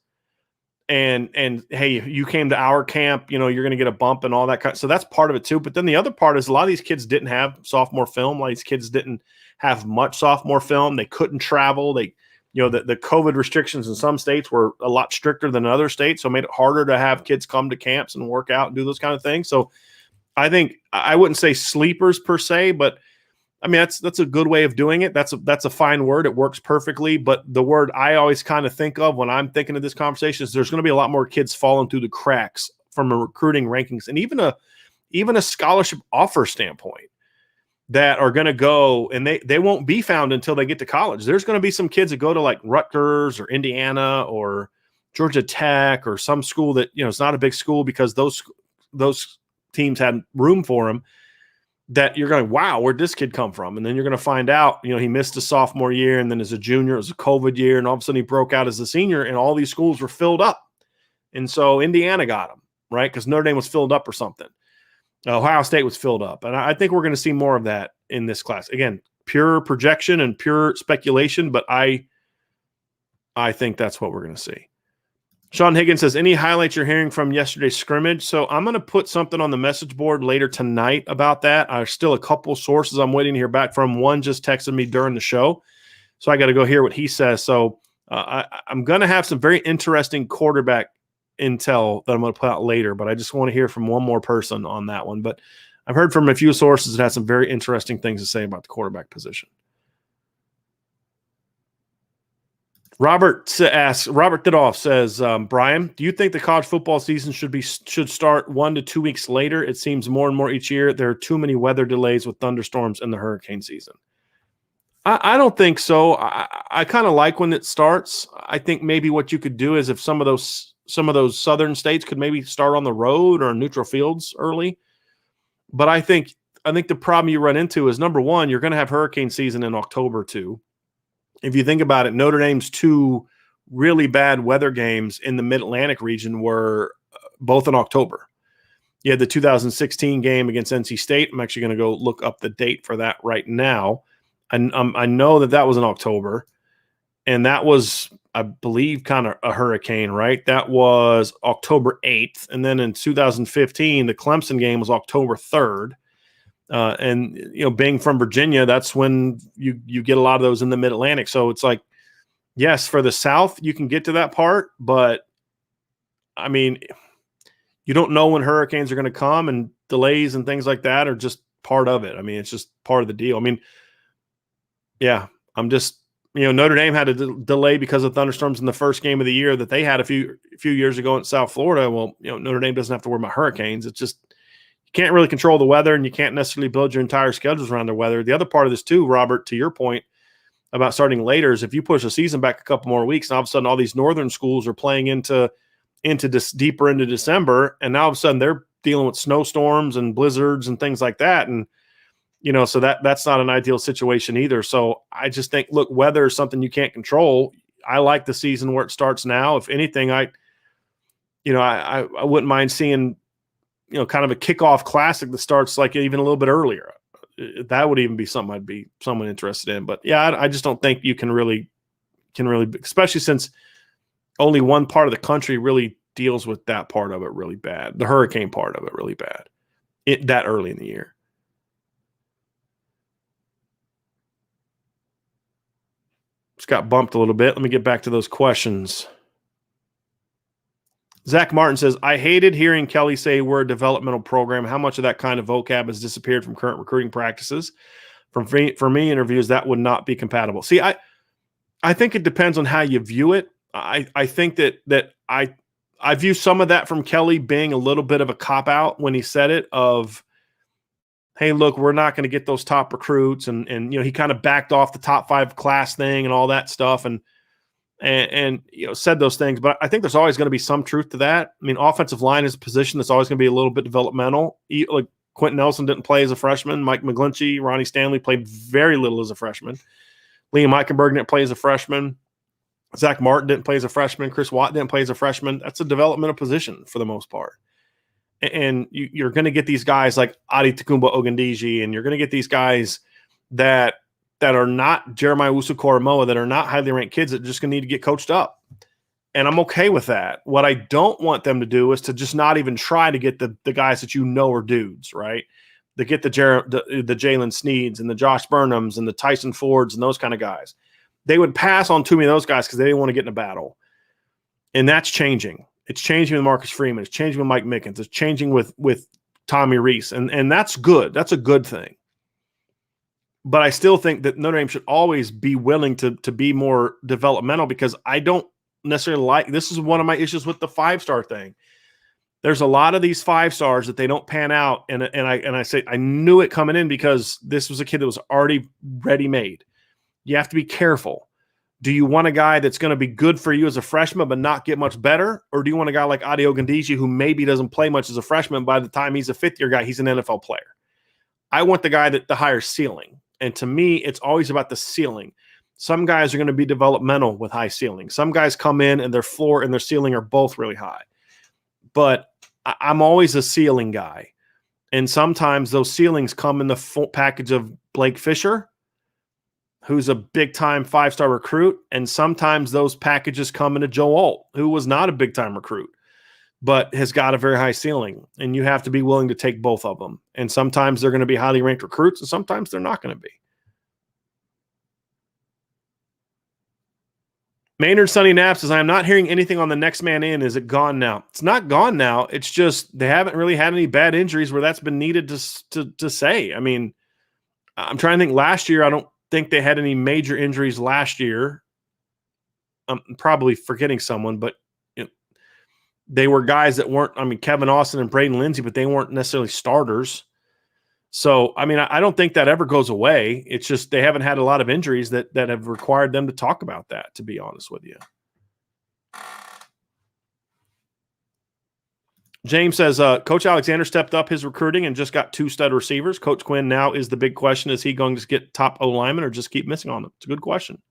And hey, you came to our camp, you're going to get a bump and all that. So that's part of it too. But then the other part is a lot of these kids didn't have sophomore film. A lot of these kids didn't have much sophomore film. They couldn't travel. The COVID restrictions in some states were a lot stricter than other states. So it made it harder to have kids come to camps and work out and do those kind of things. So I think I wouldn't say sleepers per se, but I mean, that's a good way of doing it. That's a fine word. It works perfectly. But the word I always kind of think of when I'm thinking of this conversation is there's going to be a lot more kids falling through the cracks from a recruiting rankings and even a scholarship offer standpoint that are going to go and they won't be found until they get to college. There's going to be some kids that go to like Rutgers or Indiana or Georgia Tech or some school that, it's not a big school because those teams had room for them. That you're going, wow, where'd this kid come from? And then you're going to find out, he missed his sophomore year, and then as a junior, it was a COVID year, and all of a sudden he broke out as a senior, and all these schools were filled up. And so Indiana got him, right? Because Notre Dame was filled up or something. Ohio State was filled up. And I think we're going to see more of that in this class. Again, pure projection and pure speculation, but I think that's what we're going to see. Sean Higgins says, any highlights you're hearing from yesterday's scrimmage? So I'm going to put something on the message board later tonight about that. There's still a couple sources I'm waiting to hear back from. One just texted me during the show, so I got to go hear what he says. So I'm going to have some very interesting quarterback intel that I'm going to put out later, but I just want to hear from one more person on that one. But I've heard from a few sources that have some very interesting things to say about the quarterback position. Robert Didoff says, Brian, do you think the college football season should start 1 to 2 weeks later? It seems more and more each year there are too many weather delays with thunderstorms in the hurricane season. I don't think so. I kind of like when it starts. I think maybe what you could do is if some of those some of those southern states could maybe start on the road or neutral fields early. But I think the problem you run into is, number one, you're going to have hurricane season in October too. If you think about it, Notre Dame's two really bad weather games in the Mid-Atlantic region were both in October. You had the 2016 game against NC State. I'm actually going to go look up the date for that right now. And I know that was in October, and that was, I believe, kind of a hurricane, right? That was October 8th. And then in 2015, the Clemson game was October 3rd. And, you know, being from Virginia, that's when you get a lot of those in the Mid-Atlantic. So it's like, yes, for the South, you can get to that part, but I mean, you don't know when hurricanes are going to come, and delays and things like that are just part of it. I mean, it's just part of the deal. I mean, yeah, I'm just, you know, Notre Dame had a delay because of thunderstorms in the first game of the year that they had a few years ago in South Florida. Well, you know, Notre Dame doesn't have to worry about hurricanes. It's just, you can't really control the weather, and you can't necessarily build your entire schedules around the weather. The other part of this too, Robert, to your point about starting later, is if you push the season back a couple more weeks, and all of a sudden all these northern schools are playing into this deeper into December, and now all of a sudden they're dealing with snowstorms and blizzards and things like that. And, you know, so that's not an ideal situation either. So I just think, look, weather is something you can't control. I like the season where it starts now. If anything, I wouldn't mind seeing, you know, kind of a kickoff classic that starts like even a little bit earlier. That would even be something I'd be somewhat interested in. But yeah, I just don't think you can really, especially since only one part of the country really deals with that part of it really bad, the hurricane part of it really bad, that early in the year. Just got bumped a little bit. Let me get back to those questions. Zach Martin says, I hated hearing Kelly say we're a developmental program. How much of that kind of vocab has disappeared from current recruiting practices? For me, interviews, that would not be compatible. See, I think it depends on how you view it. I think that I view some of that from Kelly being a little bit of a cop-out when he said it, of, hey, look, we're not going to get those top recruits. And you know, he kind of backed off the top 5 class thing and all that stuff. And you know, said those things, but I think there's always going to be some truth to that. I mean, offensive line is a position that's always going to be a little bit developmental. Like Quentin Nelson didn't play as a freshman. Mike McGlinchey, Ronnie Stanley played very little as a freshman. Liam Eichenberg didn't play as a freshman. Zach Martin didn't play as a freshman. Chris Watt didn't play as a freshman. That's a developmental position for the most part. And you're going to get these guys like Adi Takumba Ogundiji, and you're going to get these guys that are not Jeremiah Usu-Koromoa, that are not highly ranked kids that are just going to need to get coached up. And I'm okay with that. What I don't want them to do is to just not even try to get the guys that you know are dudes, right? To get the Jalen Sneeds and the Josh Burnhams and the Tyson Fords and those kind of guys. They would pass on too many of those guys because they didn't want to get in a battle. And that's changing. It's changing with Marcus Freeman. It's changing with Mike Mickens. It's changing with Tommy Reese. And that's good. That's a good thing. But I still think that Notre Dame should always be willing to be more developmental, because I don't necessarily like, this is one of my issues with the 5-star thing. There's a lot of these 5-stars that they don't pan out. And I say, I knew it coming in, because this was a kid that was already ready-made. You have to be careful. Do you want a guy that's going to be good for you as a freshman but not get much better? Or do you want a guy like Adi Ogundiji, who maybe doesn't play much as a freshman, by the time he's a 5th-year guy, he's an NFL player? I want the guy that the higher ceiling. And to me, it's always about the ceiling. Some guys are going to be developmental with high ceiling. Some guys come in and their floor and their ceiling are both really high. But I'm always a ceiling guy. And sometimes those ceilings come in the full package of Blake Fisher, who's a big-time 5-star recruit. And sometimes those packages come into Joe Alt, who was not a big-time recruit, but has got a very high ceiling. And you have to be willing to take both of them. And sometimes they're going to be highly ranked recruits, and sometimes they're not going to be. Maynard Sunny Knapp says, I am not hearing anything on the next man in. Is it gone now? It's not gone now. It's just they haven't really had any bad injuries where that's been needed to say. I mean, I'm trying to think. Last year, I don't think they had any major injuries last year. I'm probably forgetting someone, but they were guys that weren't, I mean, Kevin Austin and Braden Lindsey, but they weren't necessarily starters. So, I mean, I don't think that ever goes away. It's just they haven't had a lot of injuries that have required them to talk about that, to be honest with you. James says, Coach Alexander stepped up his recruiting and just got 2 stud receivers. Coach Quinn now is the big question. Is he going to get top O linemen or just keep missing on them? It's a good question.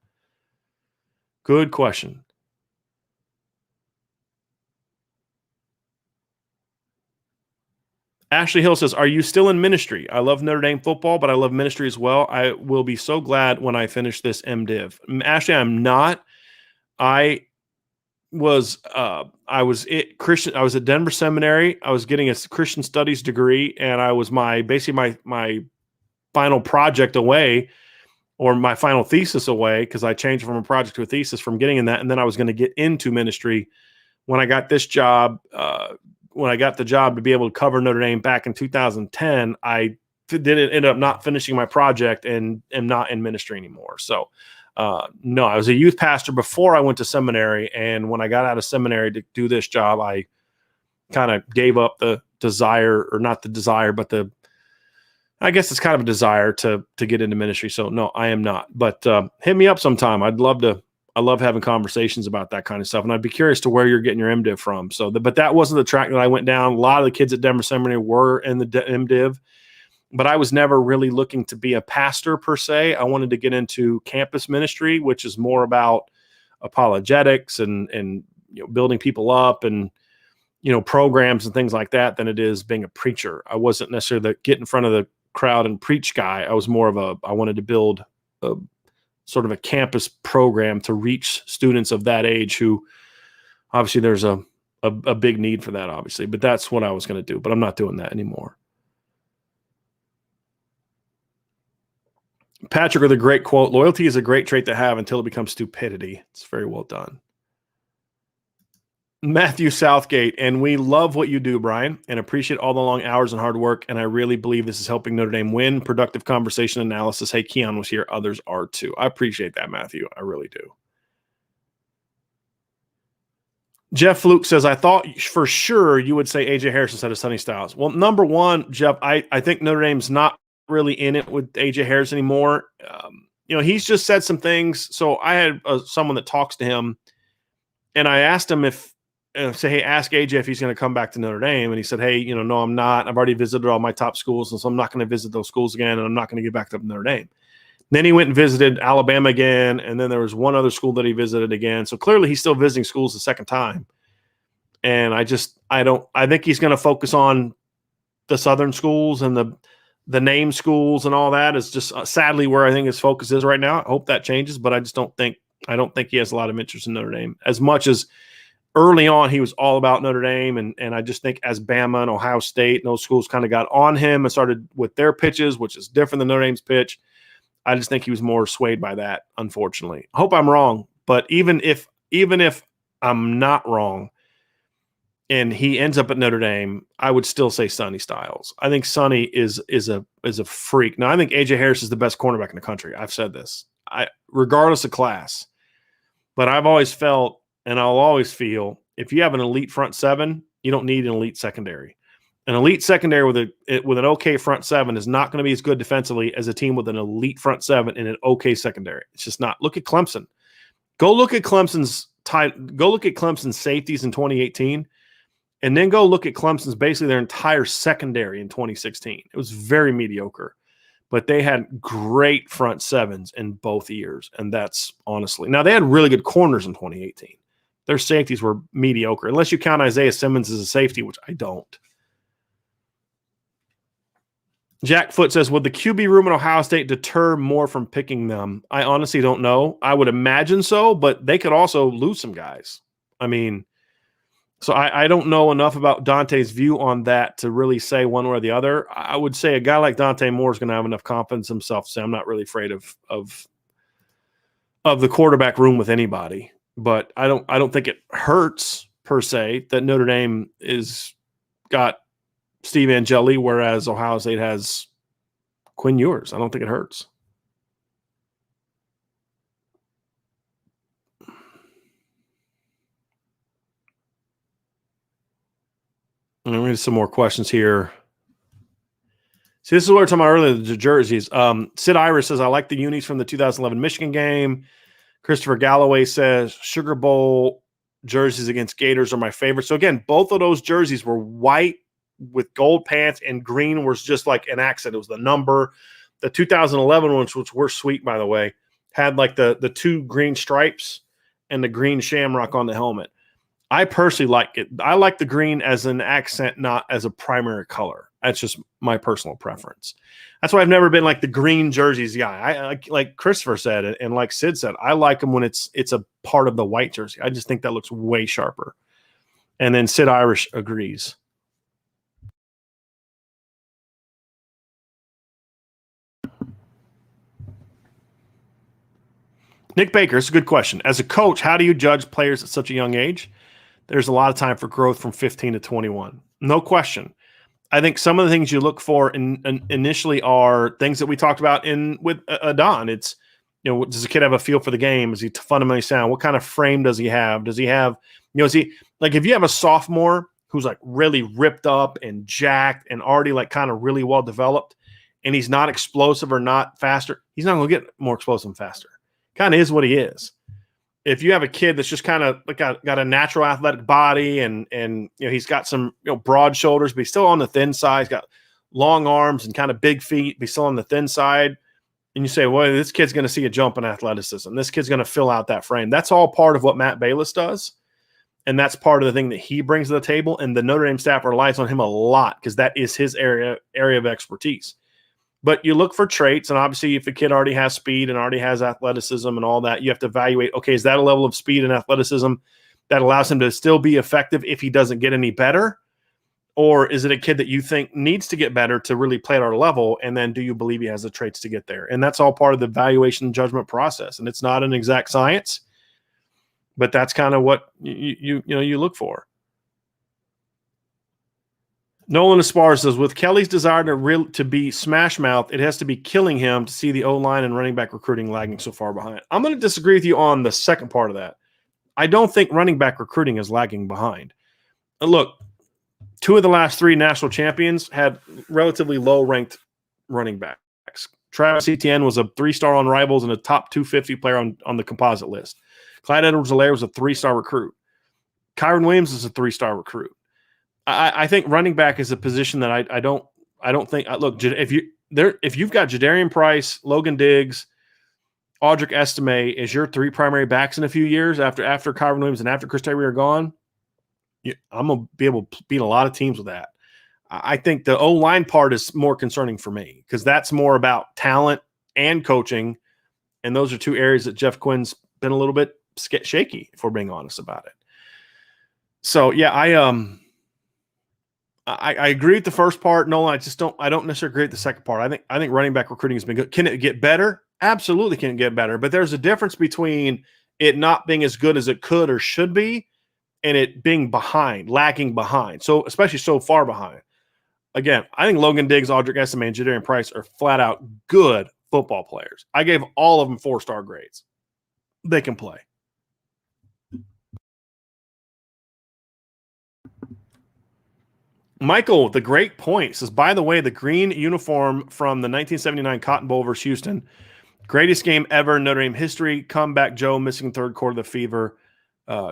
Good question. Ashley Hill says, are you still in ministry? I love Notre Dame football, but I love ministry as well. I will be so glad when I finish this MDiv. Ashley, I'm not. I was Christian. I was at Denver Seminary. I was getting a Christian studies degree, and I was my final project away, or my final thesis away, because I changed from a project to a thesis from getting in that, and then I was going to get into ministry when I got this job. When I got the job to be able to cover Notre Dame back in 2010, I didn't end up not finishing my project and am not in ministry anymore. So, no, I was a youth pastor before I went to seminary. And when I got out of seminary to do this job, I kind of gave up the desire, or not the desire, but I guess it's kind of a desire to get into ministry. So no, I am not, but hit me up sometime. I love having conversations about that kind of stuff. And I'd be curious to where you're getting your MDiv from. So, but that wasn't the track that I went down. A lot of the kids at Denver Seminary were in the MDiv, but I was never really looking to be a pastor per se. I wanted to get into campus ministry, which is more about apologetics and building people up and, programs and things like that than it is being a preacher. I wasn't necessarily the get in front of the crowd and preach guy. I was more of I wanted to build a sort of a campus program to reach students of that age who obviously there's a big need for that, obviously, but that's what I was going to do, but I'm not doing that anymore. Patrick with a great quote, loyalty is a great trait to have until it becomes stupidity. It's very well done. Matthew Southgate, and we love what you do, Brian, and appreciate all the long hours and hard work, and I really believe this is helping Notre Dame win. Productive conversation analysis. Hey, Keon was here. Others are too. I appreciate that, Matthew. I really do. Jeff Fluke says, I thought for sure you would say A.J. Harris instead of Sonny Styles. Well, number one, Jeff, I think Notre Dame's not really in it with A.J. Harris anymore. He's just said some things. So I had someone that talks to him, and I asked him hey, ask AJ if he's going to come back to Notre Dame. And he said, hey, no, I'm not. I've already visited all my top schools, and so I'm not going to visit those schools again, and I'm not going to get back to Notre Dame. Then he went and visited Alabama again, and then there was one other school that he visited again. So clearly he's still visiting schools the second time. And I think he's going to focus on the Southern schools and the name schools and all that is just sadly where I think his focus is right now. I hope that changes, but I don't think he has a lot of interest in Notre Dame as much as early on, he was all about Notre Dame, and I just think as Bama and Ohio State and those schools kind of got on him and started with their pitches, which is different than Notre Dame's pitch, I just think he was more swayed by that, unfortunately. I hope I'm wrong, but even if I'm not wrong and he ends up at Notre Dame, I would still say Sonny Styles. I think Sonny is a freak. Now, I think A.J. Harris is the best cornerback in the country. I've said this, regardless of class. But I've always felt, and I'll always feel, if you have an elite front seven, you don't need an elite secondary. An elite secondary with an okay front seven is not going to be as good defensively as a team with an elite front seven and an okay secondary. It's just not. Look at Clemson. Go look at Clemson's safeties in 2018, and then go look at Clemson's basically their entire secondary in 2016. It was very mediocre, but they had great front sevens in both years, and that's honestly. Now, they had really good corners in 2018. Their safeties were mediocre, unless you count Isaiah Simmons as a safety, which I don't. Jack Foot says, would the QB room at Ohio State deter more from picking them? I honestly don't know. I would imagine so, but they could also lose some guys. I mean, so I don't know enough about Dante's view on that to really say one way or the other. I would say a guy like Dante Moore is going to have enough confidence in himself to say, I'm not really afraid of the quarterback room with anybody. But I don't think it hurts per se that Notre Dame is got Steve Angeli, whereas Ohio State has Quinn Ewers. I don't think it hurts. And we have some more questions here. See, this is what we were talking about earlier, the jerseys. Sid Iris says, I like the unis from the 2011 Michigan game. Christopher Galloway says Sugar Bowl jerseys against Gators are my favorite. So again, both of those jerseys were white with gold pants, and green was just like an accent. It was the number. The 2011 ones, which were sweet, by the way, had like the two green stripes and the green shamrock on the helmet. I personally like it. I like the green as an accent, not as a primary color. That's just my personal preference. That's why I've never been like the green jerseys guy. I like Christopher said, and like Sid said, I like them when it's a part of the white jersey. I just think that looks way sharper. And then Sid Irish agrees. Nick Baker, it's a good question. As a coach, how do you judge players at such a young age? There's a lot of time for growth from 15 to 21. No question. I think some of the things you look for initially are things that we talked about with Adon. It's, does the kid have a feel for the game? Is he fundamentally sound? What kind of frame does he have? Does he have, is he like, if you have a sophomore who's like really ripped up and jacked and already like kind of really well developed, and he's not explosive or not faster, he's not going to get more explosive and faster. Kind of is what he is. If you have a kid that's just kind of like got a natural athletic body and he's got some broad shoulders, but he's still on the thin side, he's got long arms and kind of big feet, but he's still on the thin side, and you say, well, this kid's going to see a jump in athleticism. This kid's going to fill out that frame. That's all part of what Matt Balis does, and that's part of the thing that he brings to the table, and the Notre Dame staff relies on him a lot because that is his area of expertise. But you look for traits, and obviously if a kid already has speed and already has athleticism and all that, you have to evaluate, okay, is that a level of speed and athleticism that allows him to still be effective if he doesn't get any better? Or is it a kid that you think needs to get better to really play at our level, and then do you believe he has the traits to get there? And that's all part of the evaluation and judgment process, and it's not an exact science, but that's kind of what you look for. Nolan Aspar says, with Kelly's desire to be smash mouth, it has to be killing him to see the O-line and running back recruiting lagging so far behind. I'm going to disagree with you on the second part of that. I don't think running back recruiting is lagging behind. Look, 2 of the last 3 national champions had relatively low-ranked running backs. Travis Etienne was a 3-star on Rivals and a top 250 player on the composite list. Clyde Edwards-Helaire was a 3-star recruit. Kyron Williams is a 3-star recruit. I think running back is a position that I don't think. Look, if you've got Jadarian Price, Logan Diggs, Audric Estime as your 3 primary backs in a few years after Kyron Williams and after Chris Terry are gone, I'm gonna be able to beat a lot of teams with that. I think the O-line part is more concerning for me because that's more about talent and coaching, and those are 2 areas that Jeff Quinn's been a little bit shaky, if we're being honest about it. So yeah, I agree with the first part. No, I don't necessarily agree with the second part. I think running back recruiting has been good. Can it get better? Absolutely can it get better. But there's a difference between it not being as good as it could or should be and it being lagging behind. So especially so far behind. Again, I think Logan Diggs, Audric Estime, and Jadarian Price are flat out good football players. I gave all of them 4-star grades. They can play. Michael, the great point, says, by the way, the green uniform from the 1979 Cotton Bowl versus Houston, greatest game ever in Notre Dame history. Comeback Joe missing third quarter of the fever,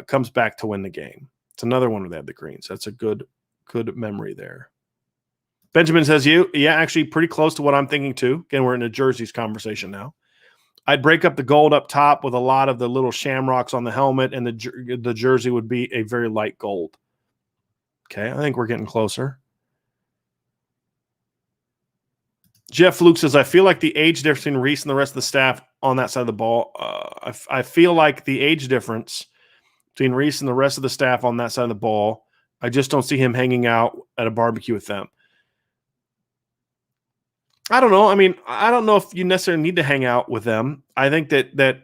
comes back to win the game. It's another one where they had the greens. That's a good memory there. Benjamin says, actually pretty close to what I'm thinking too. Again, we're in a jerseys conversation now. I'd break up the gold up top with a lot of the little shamrocks on the helmet, and the jersey would be a very light gold. Okay, I think we're getting closer. Jeff Luke says, I feel like the age difference between Reese and the rest of the staff on that side of the ball. I feel like the age difference between Reese and the rest of the staff on that side of the ball, I just don't see him hanging out at a barbecue with them. I don't know. I mean, I don't know if you necessarily need to hang out with them. I think that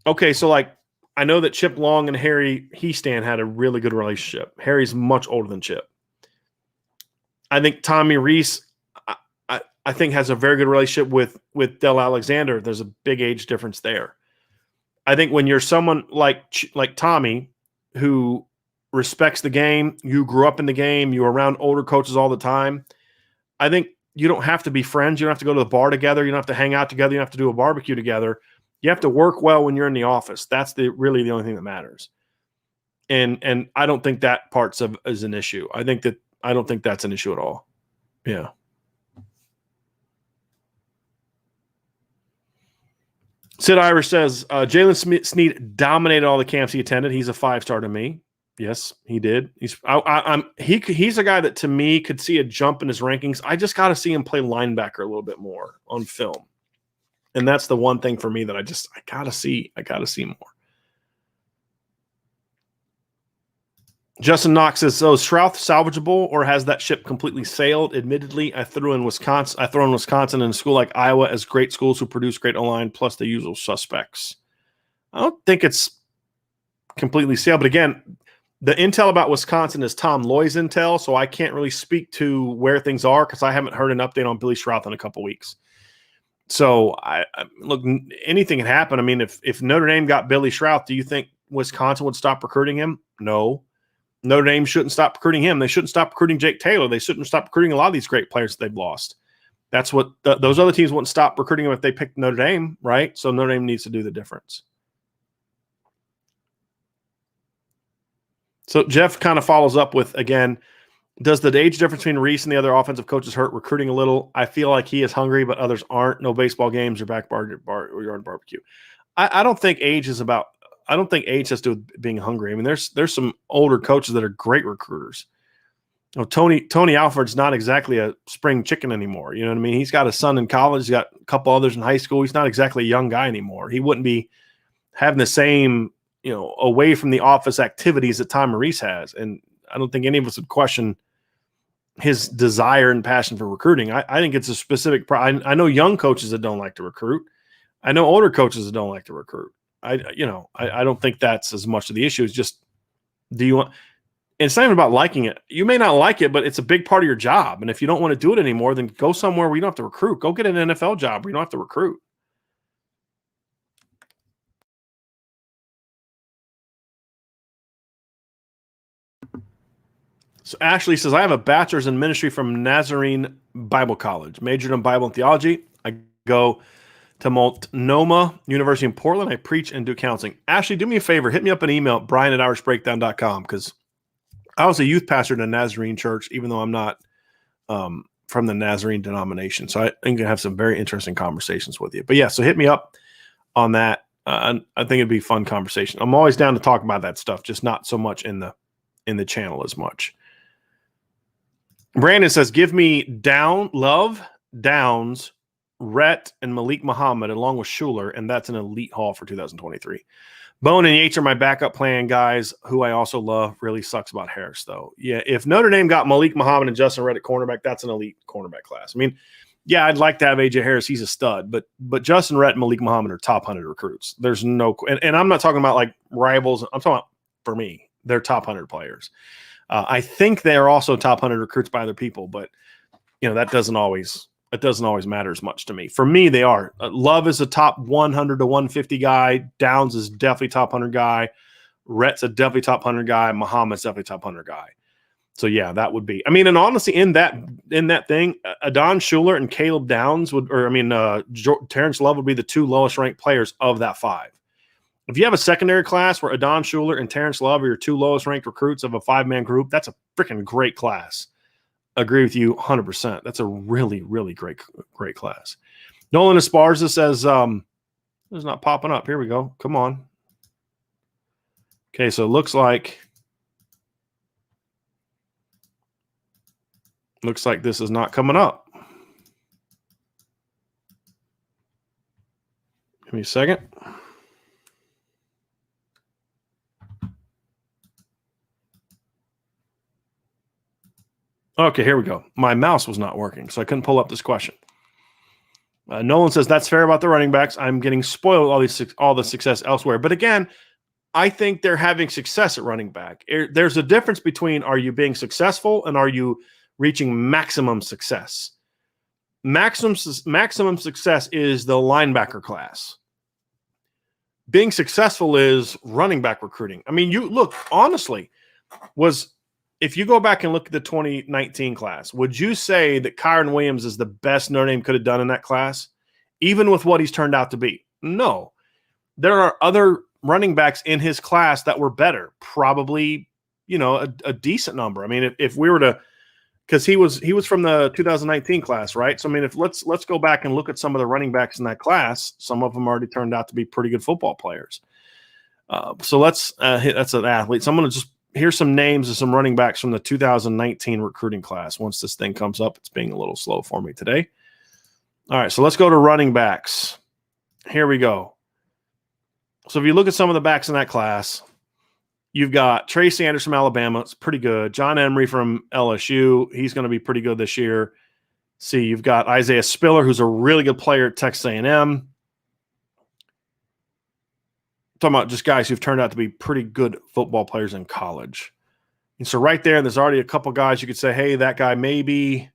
okay, so like, I know that Chip Long and Harry Heastan had a really good relationship. Harry's much older than Chip. I think Tommy Reese, I think, has a very good relationship with Del Alexander. There's a big age difference there. I think when you're someone like Tommy, who respects the game, you grew up in the game, you're around older coaches all the time, I think you don't have to be friends. You don't have to go to the bar together. You don't have to hang out together. You don't have to do a barbecue together. You have to work well when you're in the office. That's really the only thing that matters. And I don't think that is an issue. I don't think that's an issue at all. Yeah. Sid Irish says, Jalen Snead dominated all the camps he attended. He's a 5-star to me. Yes, he did. He's a guy that to me could see a jump in his rankings. I just got to see him play linebacker a little bit more on film. And that's the one thing for me that I got to see. I got to see more. Justin Knox says, so is Shrouth salvageable or has that ship completely sailed? Admittedly, I throw in Wisconsin and a school like Iowa as great schools who produce great O-line plus the usual suspects. I don't think it's completely sailed. But again, the intel about Wisconsin is Tom Loy's intel, so I can't really speak to where things are because I haven't heard an update on Billy Shrouth in a couple weeks. So, look, anything can happen. I mean, if Notre Dame got Billy Shrouth, do you think Wisconsin would stop recruiting him? No. Notre Dame shouldn't stop recruiting him. They shouldn't stop recruiting Jake Taylor. They shouldn't stop recruiting a lot of these great players that they've lost. That's what those other teams wouldn't stop recruiting him if they picked Notre Dame, right? So Notre Dame needs to do the difference. So Jeff kind of follows up with, again, does the age difference between Reese and the other offensive coaches hurt recruiting a little? I feel like he is hungry, but others aren't. No baseball games or yard barbecue. I don't think age is about – I don't think age has to do with being hungry. I mean, there's some older coaches that are great recruiters. You know, Tony Alford's not exactly a spring chicken anymore. You know what I mean? He's got a son in college. He's got a couple others in high school. He's not exactly a young guy anymore. He wouldn't be having the same, away from the office activities that Tom Maurice has. And I don't think any of us would question his desire and passion for recruiting. I think it's a specific I know young coaches that don't like to recruit. I know older coaches that don't like to recruit. I don't think that's as much of the issue. It's just, do you want? It's not even about liking it. You may not like it, but it's a big part of your job. And if you don't want to do it anymore, then go somewhere where you don't have to recruit. Go get an NFL job where you don't have to recruit. So Ashley says, I have a bachelor's in ministry from Nazarene Bible College, majored in Bible and theology. I go to Multnomah University in Portland. I preach and do counseling. Ashley, do me a favor. Hit me up an email, brian@irishbreakdown.com, because I was a youth pastor in a Nazarene church, even though I'm not from the Nazarene denomination. So I think I have some very interesting conversations with you. But yeah, so hit me up on that. I think it'd be a fun conversation. I'm always down to talk about that stuff, just not so much in the channel as much. Brandon says, give me Love, Downs, Rhett, and Malik Muhammad, along with Shuler, and that's an elite haul for 2023. Bowen and Yates are my backup plan guys, who I also love. Really sucks about Harris, though. Yeah, if Notre Dame got Malik Muhammad and Justin Rhett at cornerback, that's an elite cornerback class. I mean, yeah, I'd like to have A.J. Harris. He's a stud, but Justin Rhett and Malik Muhammad are top 100 recruits. There's no – and I'm not talking about, like, rivals. I'm talking about, for me, they're top 100 players. I think they are also top 100 recruits by other people, but, that doesn't always matter as much to me. For me, they are. Love is a top 100 to 150 guy. Downs is definitely top 100 guy. Rhett's a definitely top 100 guy. Muhammad's definitely top 100 guy. So yeah, that would be. I mean, and honestly, in that thing, Adon Shuler and Caleb Downs Terrence Love would be the two lowest ranked players of that 5. If you have a secondary class where Adon Shuler and Terrence Love are your two lowest ranked recruits of a 5-man group, that's a freaking great class. Agree with you 100%. That's a really, really great class. Nolan Esparza says, it's not popping up. Here we go. Come on. Okay, so it looks like this is not coming up. Give me a second. Okay, here we go. My mouse was not working, so I couldn't pull up this question. Nolan says, that's fair about the running backs. I'm getting spoiled with all the success elsewhere. But again, I think they're having success at running back. There's a difference between, are you being successful and are you reaching maximum success? Maximum success is the linebacker class. Being successful is running back recruiting. I mean, you look, honestly, if you go back and look at the 2019 class, would you say that Kyron Williams is the best Notre Dame could have done in that class, even with what he's turned out to be? No. There are other running backs in his class that were better, probably, a decent number. I mean, if we were to, because he was from the 2019 class, right? So I mean, if let's go back and look at some of the running backs in that class. Some of them already turned out to be pretty good football players. So let's that's an athlete. So I'm going to just here's some names of some running backs from the 2019 recruiting class. Once this thing comes up, it's being a little slow for me today. All right, so let's go to running backs. Here we go. So if you look at some of the backs in that class, you've got Trey Sanders from Alabama. It's pretty good. John Emery from LSU. He's going to be pretty good this year. See, you've got Isaiah Spiller, who's a really good player at Texas A&M. Talking about just guys who've turned out to be pretty good football players in college. And so right there's already a couple guys you could say, hey, that guy maybe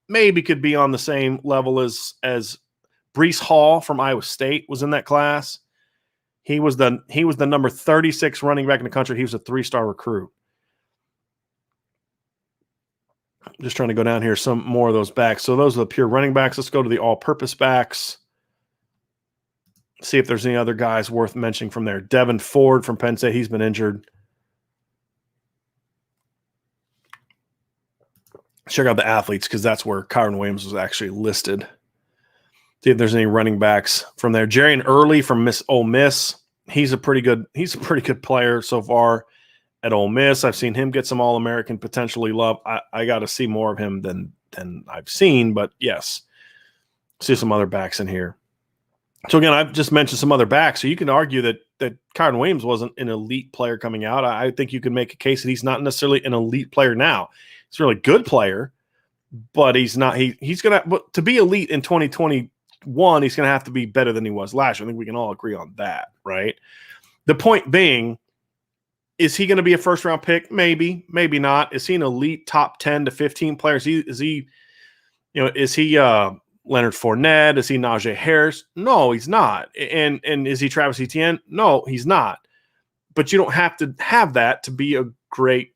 could be on the same level as Breece Hall from Iowa State was in that class. He was the number 36 running back in the country. He was a 3-star recruit. Just trying to go down here some more of those backs. So those are the pure running backs. Let's go to the all-purpose backs. See if there's any other guys worth mentioning from there. Devin Ford from Penn State. He's been injured. Check out the athletes because that's where Kyron Williams was actually listed. See if there's any running backs from there. Jarian Early from Ole Miss. He's a pretty good player so far at Ole Miss. I've seen him get some All-American potentially love. I got to see more of him than I've seen, but yes. See some other backs in here. So again, I've just mentioned some other backs. So you can argue that Kyron Williams wasn't an elite player coming out. I think you can make a case that he's not necessarily an elite player now. He's a really good player, but he's not. He's going to be elite in 2021. He's going to have to be better than he was last year. I think we can all agree on that, right? The point being, is he going to be a first-round pick? Maybe, maybe not. Is he an elite top 10 to 15 player? Is he Leonard Fournette? Is he Najee Harris? No, he's not. And is he Travis Etienne? No, he's not. But you don't have to have that to be a great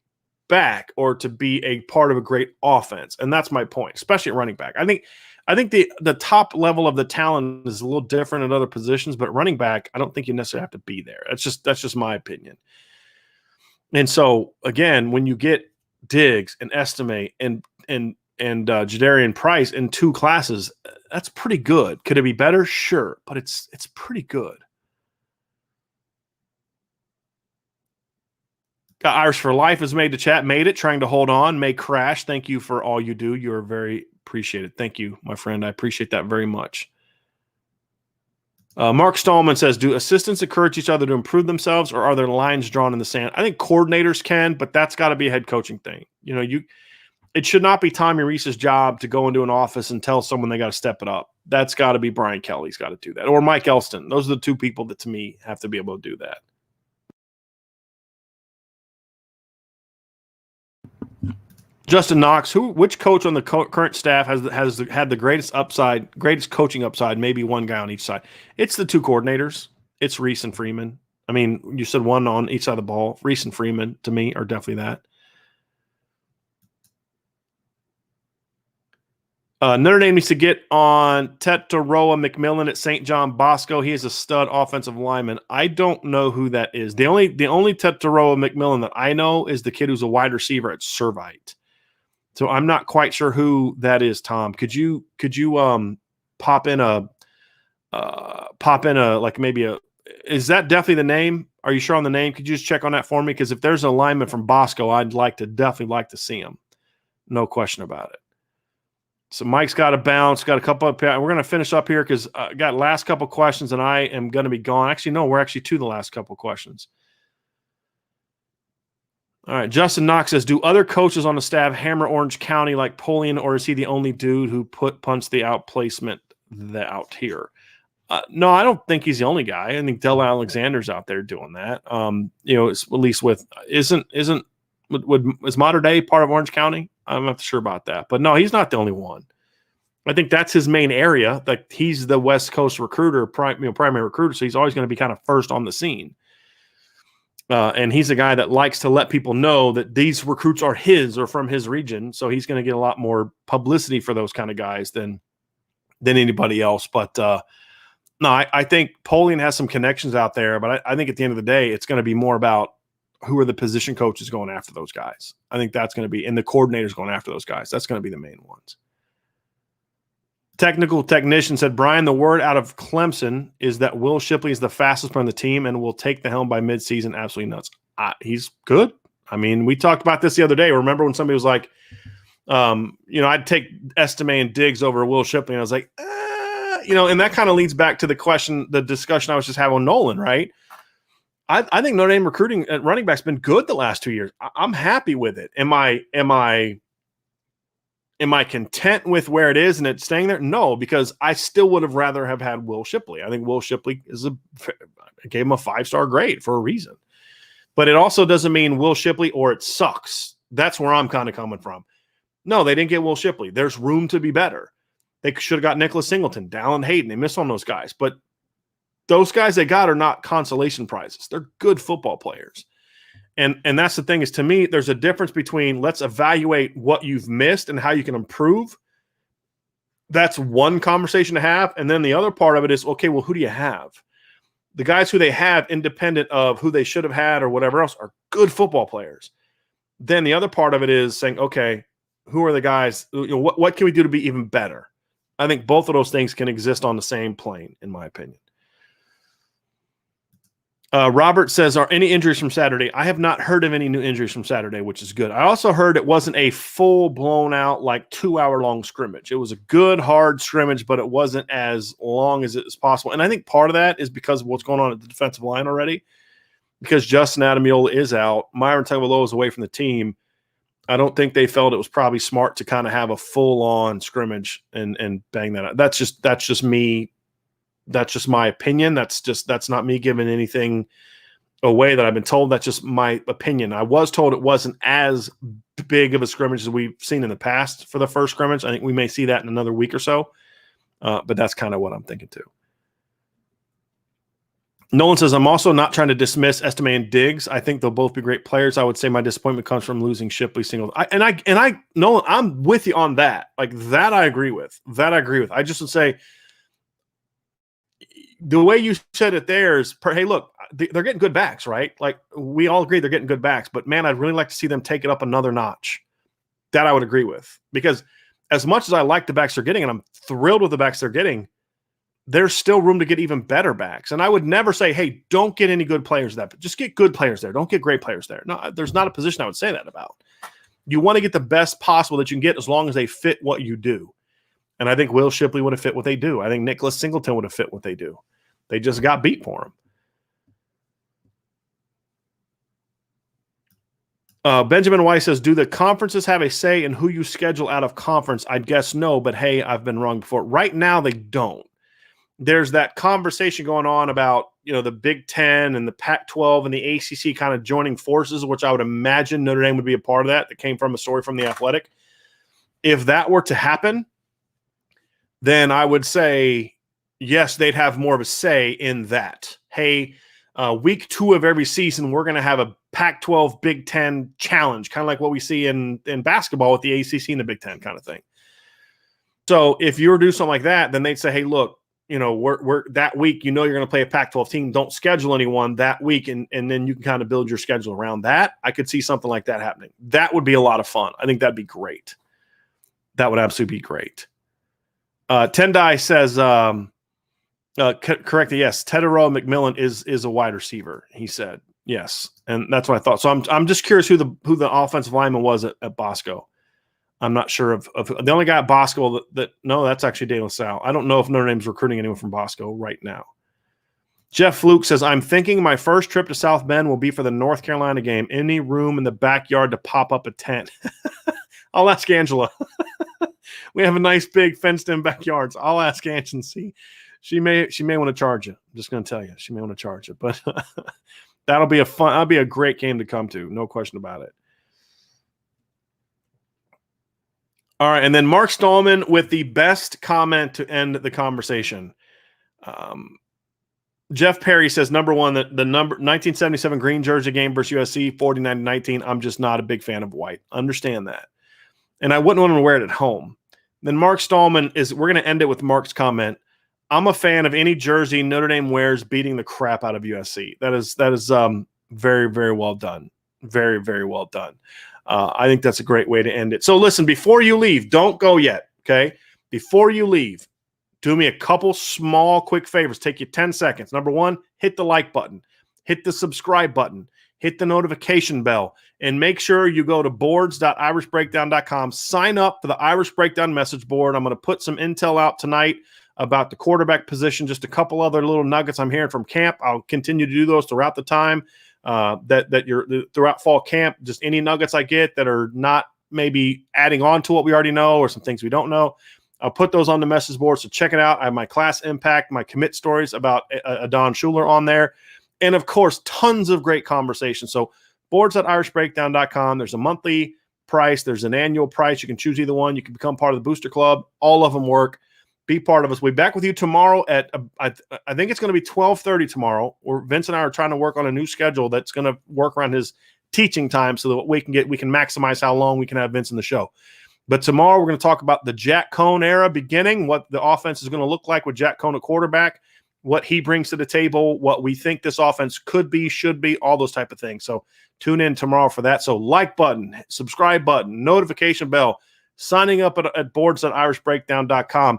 back or to be a part of a great offense. And that's my point, especially at running back. I think the top level of the talent is a little different at other positions, but running back, I don't think you necessarily have to be there. That's just my opinion. And so again, when you get Diggs and Estimate and Jadarian Price in 2 classes, that's pretty good. Could it be better? Sure, but it's pretty good. Got Irish for Life has made the chat, made it, trying to hold on, may crash. Thank you for all you do. You are very appreciated. Thank you, my friend. I appreciate that very much. Mark Stallman says, do assistants encourage each other to improve themselves, or are there lines drawn in the sand? I think coordinators can, but that's got to be a head coaching thing. It should not be Tommy Reese's job to go into an office and tell someone they got to step it up. That's got to be Brian Kelly's got to do that, or Mike Elston. Those are the 2 people that, to me, have to be able to do that. Justin Knox, which coach on the current staff has had the greatest coaching upside? Maybe one guy on each side. It's the 2 coordinators. It's Reese and Freeman. I mean, you said one on each side of the ball. Reese and Freeman, to me, are definitely that. Notre Dame needs to get on Tetaroa McMillan at St. John Bosco. He is a stud offensive lineman. I don't know who that is. The only Tetaroa McMillan that I know is the kid who's a wide receiver at Servite. So I'm not quite sure who that is, Tom. Could you pop in a is that definitely the name? Are you sure on the name? Could you just check on that for me? Because if there's a lineman from Bosco, I'd definitely like to see him. No question about it. So Mike's got to bounce, got a couple of – we're going to finish up here because I got last couple questions and I am going to be gone. Actually, no, we're actually to the last couple questions. All right, Justin Knox says, do other coaches on the staff hammer Orange County like Polian, or is he the only dude who punched the outplacement out here? No, I don't think he's the only guy. I think Del Alexander's out there doing that. At least with – is Mater Dei part of Orange County? I'm not sure about that. But no, he's not the only one. I think that's his main area. Like, he's the West Coast recruiter, primary recruiter, so he's always going to be kind of first on the scene. And he's a guy that likes to let people know that these recruits are his or from his region. So he's going to get a lot more publicity for those kind of guys than anybody else. But No, I think Polian has some connections out there, but I think at the end of the day, it's going to be more about who are the position coaches going after those guys. I think that's going to be, and the coordinators going after those guys. That's going to be the main ones. Technical technician said, Brian, the word out of Clemson is that Will Shipley is the fastest player on the team and will take the helm by midseason. Absolutely nuts. He's good. I mean, we talked about this the other day. Remember when somebody was like, I'd take Estime and Diggs over Will Shipley. And I was like, and that kind of leads back to the discussion I was just having on Nolan, right? I think Notre Dame recruiting at running back's been good the last 2 years. I'm happy with it. Am I content with where it is and it's staying there? No, because I still would have rather have had Will Shipley. I think Will Shipley I gave him a 5-star grade for a reason. But it also doesn't mean Will Shipley or it sucks. That's where I'm kind of coming from. No, they didn't get Will Shipley. There's room to be better. They should have got Nicholas Singleton, Dallin Hayden. They missed on those guys. But those guys they got are not consolation prizes. They're good football players. And that's the thing is, to me, there's a difference between let's evaluate what you've missed and how you can improve. That's one conversation to have. And then the other part of it is, okay, well, who do you have? The guys who they have, independent of who they should have had or whatever else, are good football players. Then the other part of it is saying, okay, who are the guys? What can we do to be even better? I think both of those things can exist on the same plane, in my opinion. Robert says, are any injuries from Saturday? I have not heard of any new injuries from Saturday, which is good. I also heard it wasn't a full blown out, 2-hour-long scrimmage. It was a good, hard scrimmage, but it wasn't as long as it is possible. And I think part of that is because of what's going on at the defensive line already. Because Justin Adamiola is out. Myron Tagovailoa is away from the team. I don't think they felt it was probably smart to kind of have a full-on scrimmage and bang that out. That's just me. That's just my opinion. That's not me giving anything away that I've been told. That's just my opinion. I was told it wasn't as big of a scrimmage as we've seen in the past for the first scrimmage. I think we may see that in another week or so. But that's kind of what I'm thinking too. Nolan says, I'm also not trying to dismiss Estime and Diggs. I think they'll both be great players. I would say my disappointment comes from losing Shipley Nolan, I'm with you on that. That I agree with. I just would say the way you said it there is, hey, look, they're getting good backs, right? We all agree they're getting good backs, but man, I'd really like to see them take it up another notch. That I would agree with, because as much as I like the backs they're getting, and I'm thrilled with the backs they're getting, there's still room to get even better backs. And I would never say, hey, don't get any good players there, but just get good players there. Don't get great players there. No, there's not a position I would say that about. You want to get the best possible that you can get as long as they fit what you do. And I think Will Shipley would have fit what they do. I think Nicholas Singleton would have fit what they do. They just got beat for him. Benjamin Weiss says, do the conferences have a say in who you schedule out of conference? I'd guess no, but hey, I've been wrong before. Right now, they don't. There's that conversation going on about, the Big Ten and the Pac-12 and the ACC kind of joining forces, which I would imagine Notre Dame would be a part of that. That came from a story from The Athletic. If that were to happen, then I would say, yes, they'd have more of a say in that. Hey, week 2 of every season, we're going to have a Pac-12 Big Ten challenge, kind of like what we see in basketball with the ACC and the Big Ten kind of thing. So if you were to do something like that, then they'd say, hey, look, we're that week, you're going to play a Pac-12 team. Don't schedule anyone that week, and then you can kind of build your schedule around that. I could see something like that happening. That would be a lot of fun. I think that'd be great. That would absolutely be great. Tendai says, correct. Yes, Tedero McMillan is a wide receiver. He said yes, and that's what I thought. So I'm just curious who the offensive lineman was at Bosco. I'm not sure of the only guy at Bosco that's actually De La Salle. I don't know if Notre Dame's recruiting anyone from Bosco right now. Jeff Fluke says, I'm thinking my first trip to South Bend will be for the North Carolina game. Any room in the backyard to pop up a tent? I'll ask Angela. We have a nice big fenced-in backyard. So I'll ask Angela and see. She may want to charge you. I'm just going to tell you, she may want to charge you. But that'll be a great game to come to. No question about it. All right, and then Mark Stallman with the best comment to end the conversation. Jeff Perry says, number one, the number 1977 green jersey game versus USC, 49-19. I'm just not a big fan of white. Understand that. And I wouldn't want to wear it at home. Then Mark Stallman we're going to end it with Mark's comment. I'm a fan of any jersey Notre Dame wears beating the crap out of USC. That is very, very well done. Very, very well done. I think that's a great way to end it. So listen, before you leave, don't go yet, okay? Before you leave, do me a couple small, quick favors. Take you 10 seconds. Number one, hit the like button. Hit the subscribe button. Hit the notification bell. And make sure you go to boards.irishbreakdown.com. Sign up for the Irish Breakdown message board. I'm going to put some intel out tonight about the quarterback position, just a couple other little nuggets I'm hearing from camp. I'll continue to do those throughout the time that you're throughout fall camp. Just any nuggets I get that are not maybe adding on to what we already know or some things we don't know. I'll put those on the message board, so check it out. I have my class impact, my commit stories about Adon Shuler on there. And, of course, tons of great conversations. So boards.irishbreakdown.com. There's a monthly price. There's an annual price. You can choose either one. You can become part of the booster club. All of them work. Be part of us. We'll be back with you tomorrow at, I think it's going to be 12:30 tomorrow, where Vince and I are trying to work on a new schedule that's going to work around his teaching time so that we can maximize how long we can have Vince in the show. But tomorrow we're going to talk about the Jack Cohn era beginning, what the offense is going to look like with Jack Cohn at quarterback, what he brings to the table, what we think this offense could be, should be, all those type of things. So tune in tomorrow for that. So like button, subscribe button, notification bell, signing up at boards.irishbreakdown.com.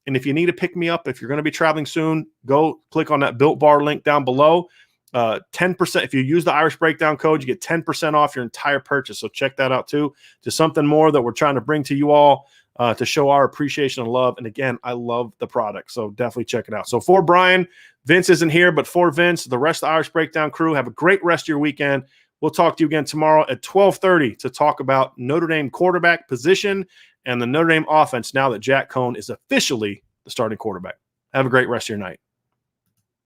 And if you need to pick me up, if you're going to be traveling soon, go click on that Built Bar link down below. 10%. If you use the Irish Breakdown code, you get 10% off your entire purchase. So check that out too. Just something more that we're trying to bring to you all to show our appreciation and love. And again, I love the product. So definitely check it out. So for Brian, Vince isn't here, but for Vince, the rest of the Irish Breakdown crew, have a great rest of your weekend. We'll talk to you again tomorrow at 12:30 to talk about Notre Dame quarterback position and the Notre Dame offense now that Jack Cohn is officially the starting quarterback. Have a great rest of your night.